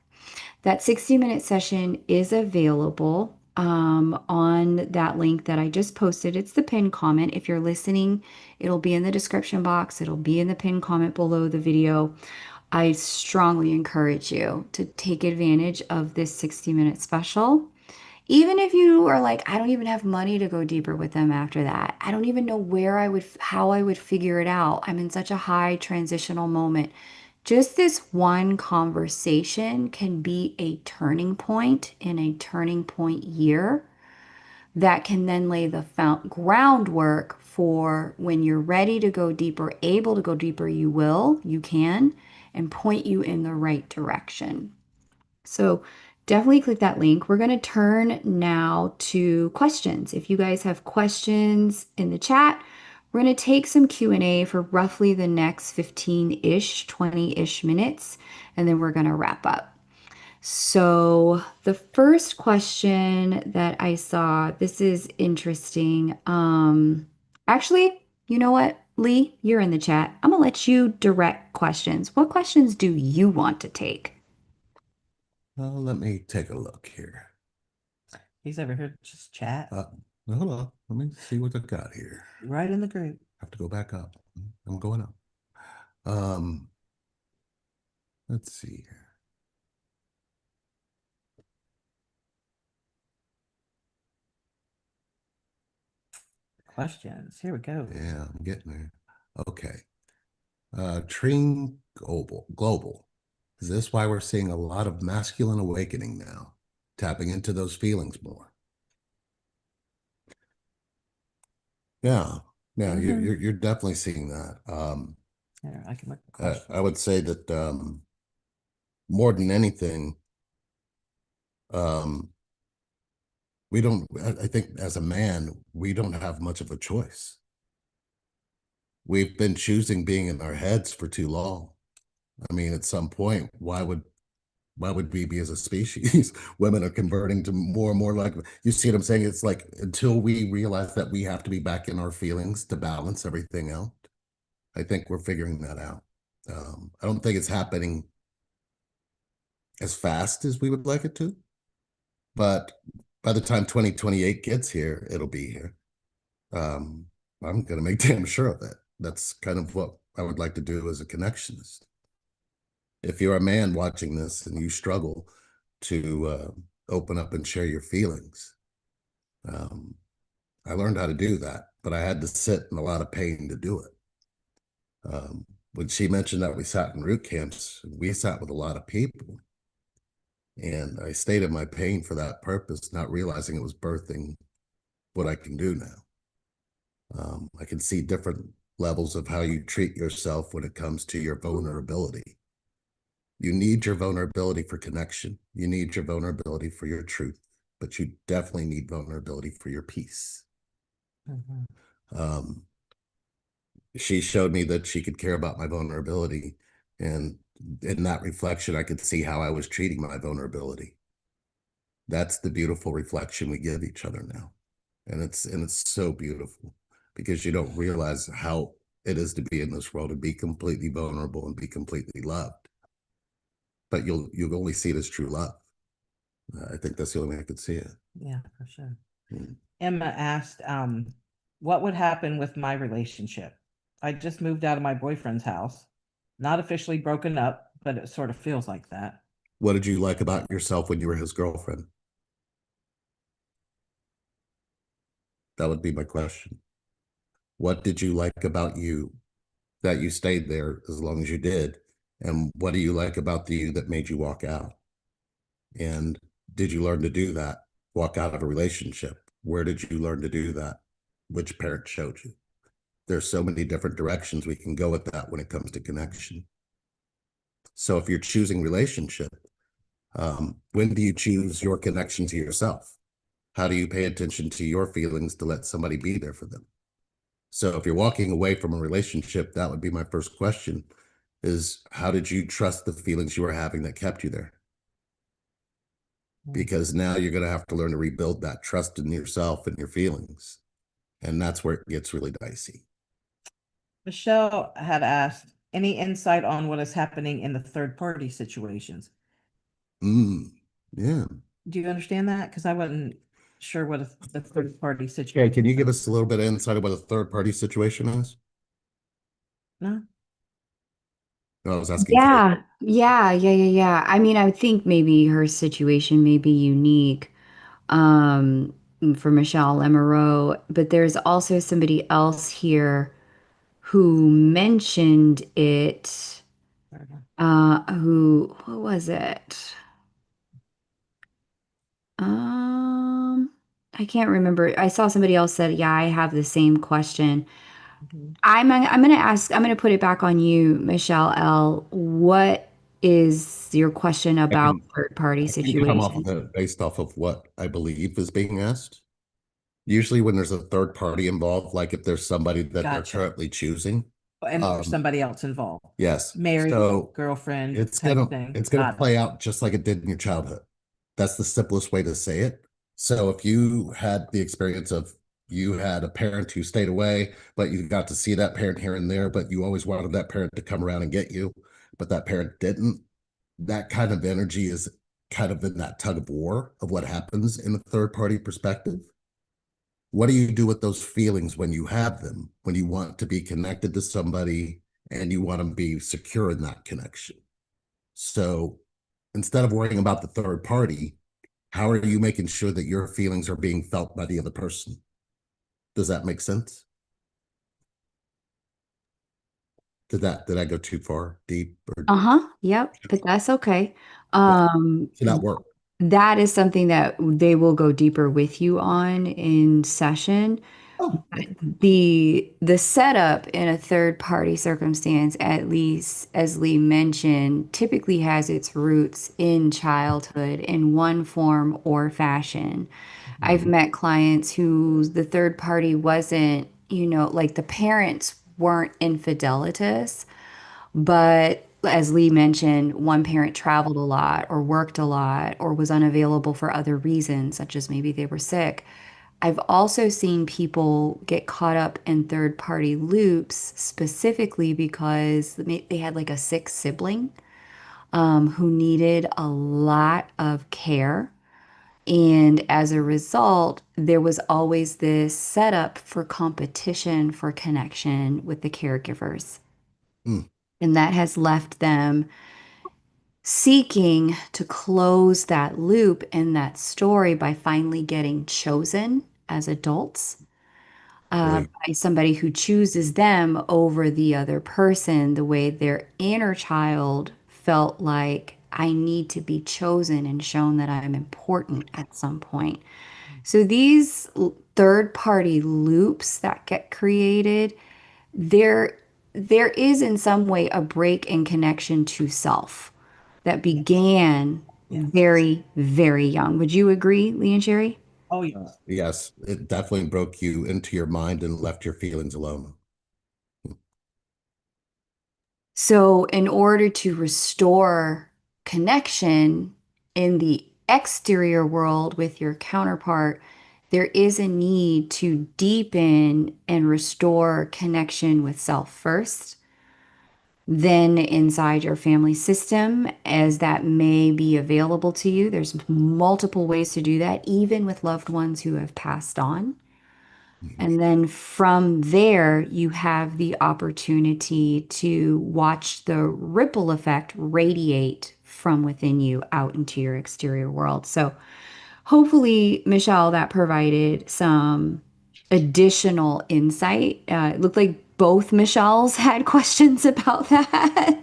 That 60-minute session is available on that link that I just posted. It's the pinned comment. If you're listening, it'll be in the description box. It'll be in the pinned comment below the video. I strongly encourage you to take advantage of this 60-minute special. Even if you are like, I don't even have money to go deeper with them after that. I don't even know how I would figure it out. I'm in such a high transitional moment. Just this one conversation can be a turning point in a turning point year that can then lay the groundwork for when you're ready to go deeper, able to go deeper, you can, and point you in the right direction. So definitely click that link. We're going to turn now to questions. If you guys have questions in the chat, we're going to take some Q&A for roughly the next 15-ish, 20-ish minutes, and then we're going to wrap up. So the first question that I saw, this is interesting. Actually, you know what, Lee, you're in the chat. I'm going to let you direct questions. What questions do you want to take? Well, let me take a look here. He's over here just chat. Hold on. Let me see what I've got here. Right in the group. I have to go back up. I'm going up. Let's see here. Questions. Here we go. Yeah, I'm getting there. Okay. Tring Global. Is this why we're seeing a lot of masculine awakening now? Tapping into those feelings more. Yeah. Yeah, you're definitely seeing that. Here, I can look at questions. I would say that more than anything, we don't, I think as a man, we don't have much of a choice. We've been choosing being in our heads for too long. I mean, at some point, why would we be as a species? Women are converting to more and more like, you see what I'm saying? It's like until we realize that we have to be back in our feelings to balance everything out, I think we're figuring that out. I don't think it's happening as fast as we would like it to, but by the time 2028 gets here, it'll be here. I'm going to make damn sure of that. That's kind of what I would like to do as a connectionist. If you're a man watching this and you struggle to open up and share your feelings, I learned how to do that, but I had to sit in a lot of pain to do it. When she mentioned that we sat in root camps, we sat with a lot of people. And I stayed in my pain for that purpose, not realizing it was birthing what I can do now. I can see different levels of how you treat yourself when it comes to your vulnerability. You need your vulnerability for connection. You need your vulnerability for your truth, but you definitely need vulnerability for your peace. Um, she showed me that she could care about my vulnerability. And in that reflection, I could see how I was treating my vulnerability. That's the beautiful reflection we give each other now. And it's so beautiful because you don't realize how it is to be in this world and be completely vulnerable and be completely loved. But you'll only see it as true love. I think that's the only way I could see it. Yeah, for sure. Mm. Emma asked, what would happen with my relationship? I just moved out of my boyfriend's house, not officially broken up, but it sort of feels like that. What did you like about yourself when you were his girlfriend? That would be my question. What did you like about you that you stayed there as long as you did? And what do you like about you that made you walk out? And did you learn to do that? Walk out of a relationship? Where did you learn to do that? Which parent showed you? There's so many different directions we can go with that when it comes to connection. So if you're choosing relationship, when do you choose your connection to yourself? How do you pay attention to your feelings to let somebody be there for them? So if you're walking away from a relationship, that would be my first question is how did you trust the feelings you were having that kept you there? Because now you're going to have to learn to rebuild that trust in yourself and your feelings. And that's where it gets really dicey. Michelle had asked, any insight on what is happening in the third party situations? Yeah. Do you understand that? Because I wasn't sure what the third party situation. Okay, can you give us a little bit of insight of what a third party situation is? No. No, I was asking Kate. Yeah. I mean, I would think maybe her situation may be unique um, for Michelle Lemereau, but there's also somebody else here who mentioned it. What was it? Um, I can't remember. I saw somebody else said, "Yeah, I have the same question." I'm gonna ask, I'm gonna put it back on you, Michelle L. What is your question I about can third party I can come off of situations? it based off of what I believe is being asked. Usually when there's a third party involved, like if there's somebody that they're Gotcha. currently choosing. And there's somebody else involved. Yes. Married, So girlfriend it's type gonna thing. it's gonna Got it. play out just like it did in your childhood. That's the simplest way to say it. So if you had the experience of you had a parent who stayed away, but you got to see that parent here and there, but you always wanted that parent to come around and get you, but that parent didn't, that kind of energy is kind of in that tug of war of what happens in a third party perspective. What do you do with those feelings when you have them, when you want to be connected to somebody and you want to be secure in that connection? So instead of worrying about the third party, how are you making sure that your feelings are being felt by the other person? Does that make sense? Did I go too far deep or Uh-huh. Yep, but that's okay. yeah, Um, did that work? that is something that they will go deeper with you on in session. Oh, The setup in a third party circumstance, at least as Lee mentioned, typically has its roots in childhood in one form or fashion. I've met clients who the third party wasn't, like the parents weren't infidelitous, but as Lee mentioned, one parent traveled a lot or worked a lot or was unavailable for other reasons, such as maybe they were sick. I've also seen people get caught up in third party loops specifically because they had like a sick sibling who needed a lot of care. And as a result, there was always this setup for competition for connection with the caregivers. mm, And that has left them seeking to close that loop in that story by finally getting chosen as adults. Right. by somebody who chooses them over the other person, the way their inner child felt like I need to be chosen and shown that I'm important at some point. So these third party loops that get created, there there is in some way a break in connection to self that began Yes. very, very young. Would you agree, Lee and Sherry? Oh, yes. Yes, it definitely broke you into your mind and left your feelings alone. So, in order to restore connection in the exterior world with your counterpart, there is a need to deepen and restore connection with self first. Then, inside your family system, as that may be available to you, there's multiple ways to do that, even with loved ones who have passed on. Mhm. And then from there, you have the opportunity to watch the ripple effect radiate from within you out into your exterior world. So, hopefully, Michelle, that provided some additional insight. It looked like both Michelles had questions about that.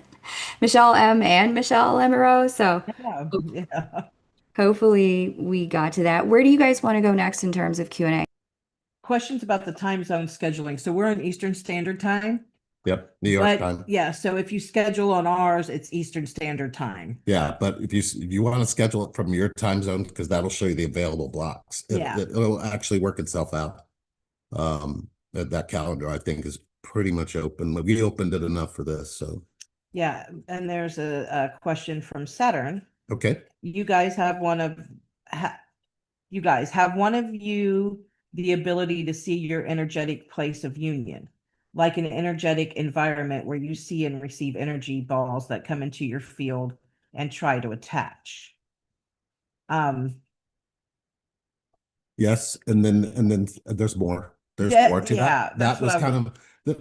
Michelle M. and Michelle Lemereau. So, Yeah. Yeah. hopefully, we got to that. Where do you guys want to go next in terms of Q&A? Questions about the time zone scheduling. So we're on Eastern Standard Time, Yep, New York but time. yeah, so if you schedule on ours, it's Eastern Standard Time. Yeah, but if you want to schedule it from your time zone, because that'll show you the available blocks. Yeah. It'll actually work itself out. That calendar I think is pretty much open. We opened it enough for this, so Yeah. And there's a question from Saturn. okay. You guys have you guys have one of you the ability to see your energetic place of union, like an energetic environment where you see and receive energy balls that come into your field and try to attach. Um, Yes, and then there's more. There's more yeah, to that. yeah, that's That what was I kind would,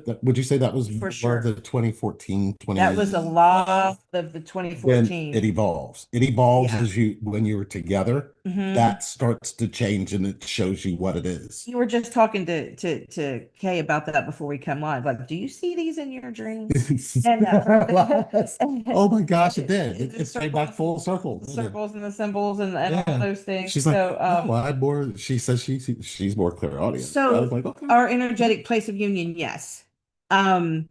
of would you say that was for more of sure. the 2014, That was a 20? lot of the Then it 2014. evolves. It evolves Yeah. as you when you're together. Hmm. That starts to change and it shows you what it is. You were just talking to Kay about that before we come live. Like, do you see these in your dreams? And Oh my gosh, it did. the It came back full circle, the didn't it? circles and the symbols and all Yeah. those things. She's like, So, no, I'm more. She says she's more clairaudient. I was so like, okay. our energetic place of union, yes. Um,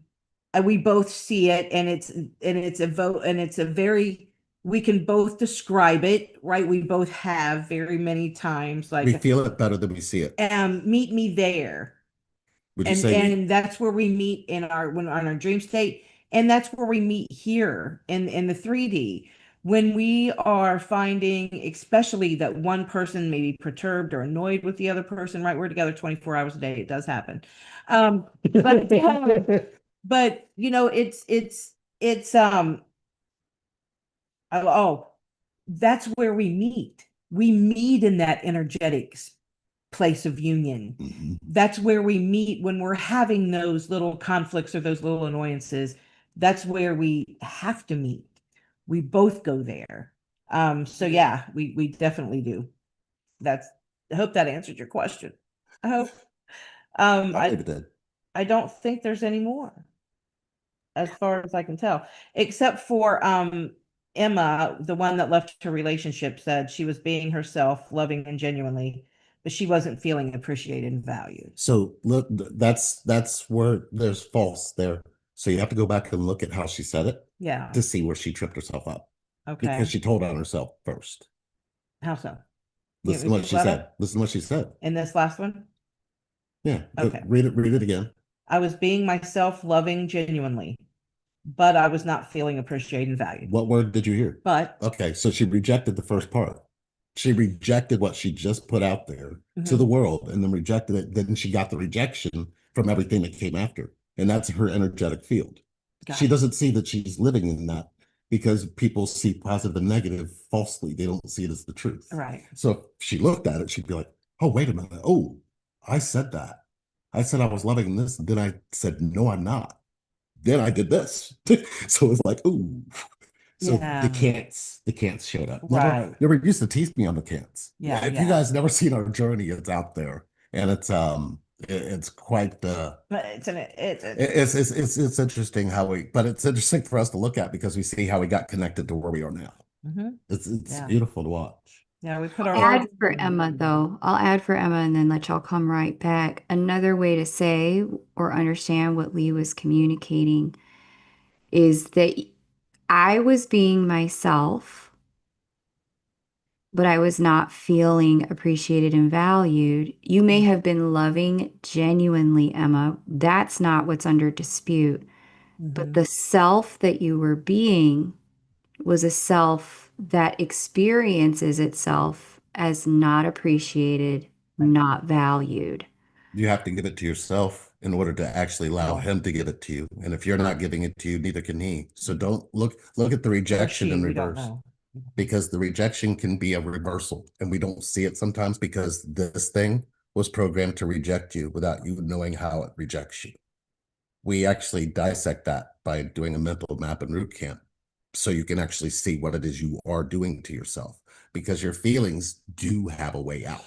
we both see it, and it's a vote, and it's a very, we can both describe it, right? We both have very many times, We like, feel it better than we see it. meet me there. Would you and say we? and that's where we meet in our when on our dream state, and that's where we meet here in the 3D when we are finding, especially that one person may be perturbed or annoyed with the other person, right? We're together 24 hours a day. It does happen. But but it's oh, that's where we meet in that energetic place of union. Mhm. That's where we meet when we're having those little conflicts or those little annoyances. That's where we have to meet. We both go there. So yeah, we definitely do. That's, I hope that answered your question. I hope. I believe it did. I don't think there's any more, as far as I can tell, except for Emma, the one that left her relationship, said she was being herself, loving and genuinely, but she wasn't feeling appreciated and valued. So look, that's where there's false there. So you have to go back and look at how she said it Yeah. to see where she tripped herself up because Okay. she told on herself first. How so? Listen to what she said. Listen to what she said. In this last one? Yeah. Okay. Read it. Read it again. I was being myself, loving genuinely, but I was not feeling appreciated and valued. What word did you hear? But Okay, so she rejected the first part. She rejected what she just put out there to Mhm. the world and then rejected it. Then she got the rejection from everything that came after. And that's her energetic field. She doesn't see that she's living in that because people see positive and negative falsely. They don't see it as the truth. Right. So if she looked at it, she'd be like, oh, wait a minute. Oh, I said that. I said I was loving this. Then I said, no, I'm not. Then I did this. So it's like, ooh. So Yeah. the can'ts showed up. Right. Never used to tease me on the can'ts. Yeah, If yeah. you guys never seen our journey, it's out there. And it's It's quite the But it's it's interesting how but it's interesting for us to look at because we see how we got connected to where we are now. It's yeah. beautiful to watch. Yeah, we put our I'll origin. add for Emma, though. I'll add for Emma and then let y'all come right back. Another way to say or understand what Lee was communicating is that I was being myself, but I was not feeling appreciated and valued. You may have been loving genuinely, Emma. That's not what's under dispute. But the self that you were being was a self that experiences itself as not appreciated, Right. not valued. You have to give it to yourself in order to actually allow Yeah. him to give it to you. And if you're not giving it to you, neither can he. So don't look at the Or rejection in she, we don't reverse, know. because the rejection can be a reversal and we don't see it sometimes because this thing was programmed to reject you without you knowing how it rejects you. We actually dissect that by doing a mental map and root camp so you can actually see what it is you are doing to yourself, because your feelings do have a way out.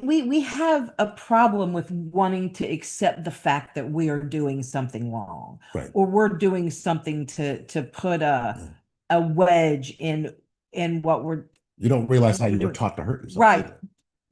We have a problem with wanting to accept the fact that we are doing something wrong, Right. or we're doing something to put a wedge in what we're You don't realize how you were doing. taught to hurt yourself. Right. Either.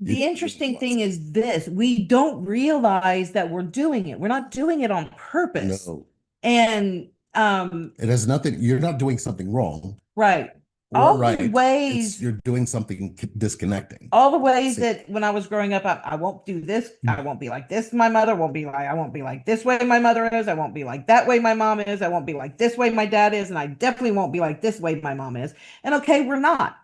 The interesting thing is this: we don't realize that we're doing it. We're not doing it on purpose. No. And It has nothing, you're not doing something wrong right. or All the right. ways You're doing something disconnecting. all the ways See. that when I was growing up, I won't do this. I won't be like this. My mother won't be like, I won't be like this way my mother is. I won't be like that way my mom is. I won't be like this way my dad is. And I definitely won't be like this way my mom is. And okay, we're not.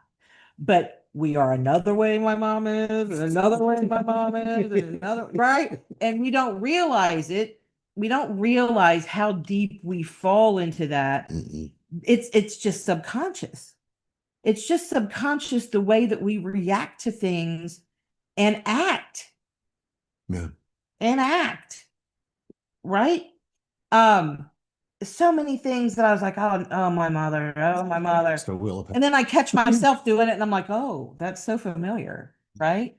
But we are another way my mom is, and another way my mom is, and another, right? And we don't realize it. We don't realize how deep we fall into that. It's just subconscious. It's just subconscious the way that we react to things and act. Yeah. And act. Right? Um, so many things that I was like, oh, my mother, oh, my mother. And then I catch myself doing it and I'm like, oh, that's so familiar. Right?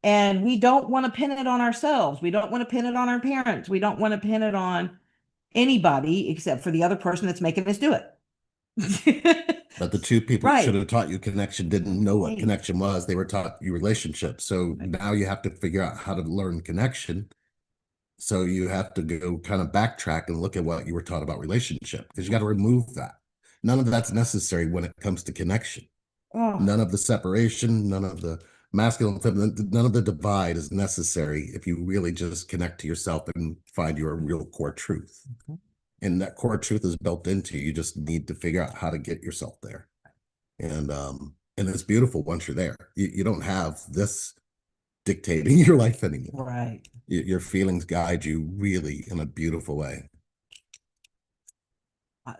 And we don't want to pin it on ourselves. We don't want to pin it on our parents. We don't want to pin it on anybody except for the other person that's making us do it. But the two people Right. should have taught you connection didn't know what connection was. They were taught you relationship. So now you have to figure out how to learn connection. So you have to go kind of backtrack and look at what you were taught about relationship, because you got to remove that. None of that's necessary when it comes to connection. Oh. None of the separation, none of the masculine, feminine, none of the divide is necessary if you really just connect to yourself and find your real core truth. And that core truth is built into you. You just need to figure out how to get yourself there. And it's beautiful once you're there. You don't have this dictating your life anymore. Right. Your feelings guide you really in a beautiful way.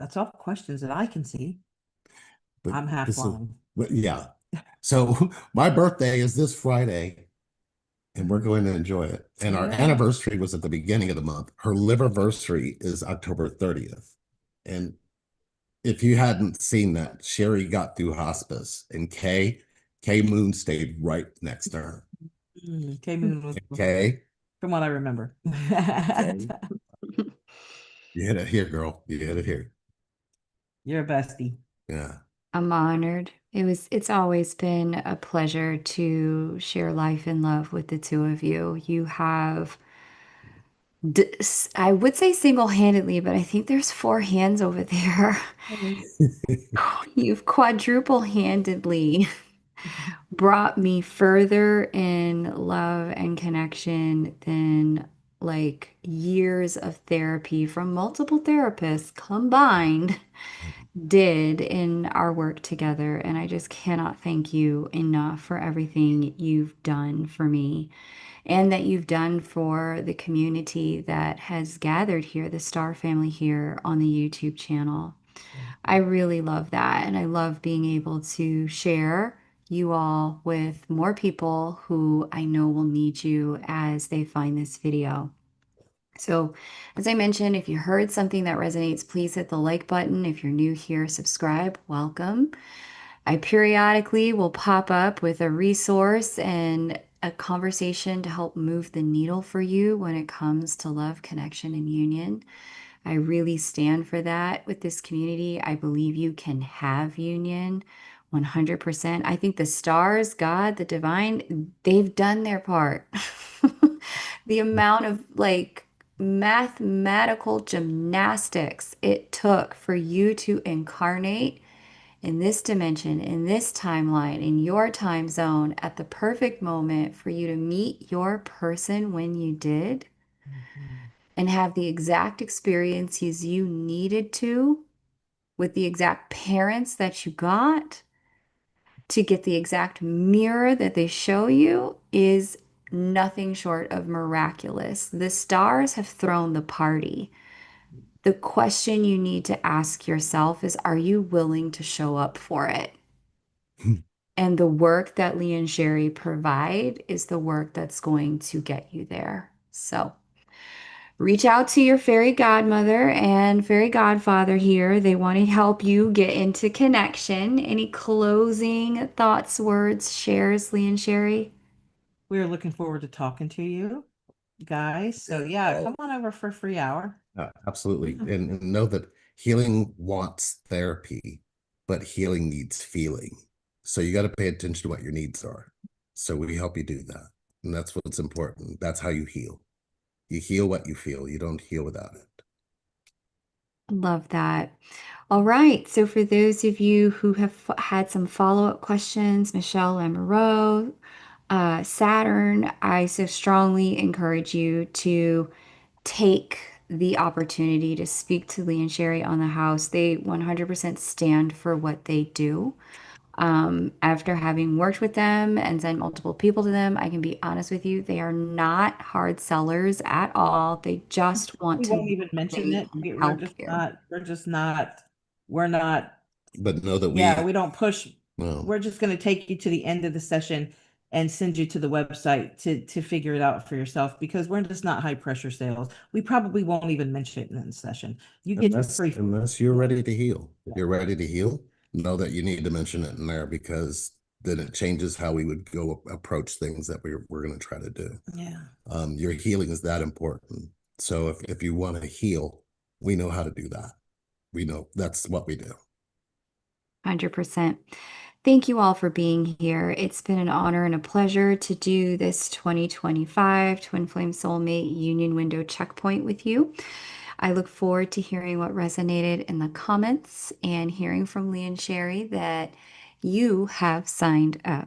That's all questions that I can see. But I'm half blind. But yeah. So my birthday is this Friday, and we're going to enjoy it. And our anniversary was at the beginning of the month. Her liverversary is October 30th. And if you hadn't seen that, Sherry got through hospice, and K Moon stayed right next to her. K Moon was K. From what I remember. Okay. You hit it here, girl. You hit it here. You're a bestie. Yeah. I'm honored. It's always been a pleasure to share life and love with the two of you. You have, I would say single-handedly, but I think there's four hands over there. You've quadruple-handedly brought me further in love and connection than like years of therapy from multiple therapists combined did in our work together. And I just cannot thank you enough for everything you've done for me and that you've done for the community that has gathered here, the Star family here on the YouTube channel. I really love that. And I love being able to share you all with more people who I know will need you as they find this video. So, as I mentioned, if you heard something that resonates, please hit the like button. If you're new here, subscribe. Welcome. I periodically will pop up with a resource and a conversation to help move the needle for you when it comes to love, connection, and union. I really stand for that with this community. I believe you can have union 100%. I think the stars, God, the divine, they've done their part. The amount of like mathematical gymnastics it took for you to incarnate in this dimension, in this timeline, in your time zone, at the perfect moment for you to meet your person when you did Mhm. and have the exact experiences you needed to with the exact parents that you got to get the exact mirror that they show you is nothing short of miraculous. The stars have thrown the party. The question you need to ask yourself is, are you willing to show up for it? And the work that Lee and Sherry provide is the work that's going to get you there. So reach out to your fairy godmother and fairy godfather here. They want to help you get into connection. Any closing thoughts, words, shares, Lee and Sherry? We're looking forward to talking to you guys. So yeah, come on over for a free hour. Absolutely. And know that healing wants therapy, but healing needs feeling. So you got to pay attention to what your needs are. So we help you do that. And that's what's important. That's how you heal. You heal what you feel. You don't heal without it. Love that. All right. So for those of you who have had some follow-up questions, Michelle Lamoureux, Saturn, I so strongly encourage you to take the opportunity to speak to Lee and Sherry on the house. They 100% stand for what they do. After having worked with them and sent multiple people to them, I can be honest with you, they are not hard sellers at all. They just want We to won't even mention validate it. and We're help just you. not, we're not, But know that yeah, we, we don't push. well, We're just going to take you to the end of the session and send you to the website to figure it out for yourself because we're just not high pressure sales. We probably won't even mention it in the session. You get free. unless you're ready to heal. If you're ready to heal, know that you need to mention it in there because then it changes how we would go approach things that we're going to try to do. Yeah. Your healing is that important. So if you want to heal, we know how to do that. We know that's what we do. 100%. Thank you all for being here. It's been an honor and a pleasure to do this 2025 Twin Flame Soulmate Union Window Checkpoint with you. I look forward to hearing what resonated in the comments and hearing from Lee and Sherry that you have signed up.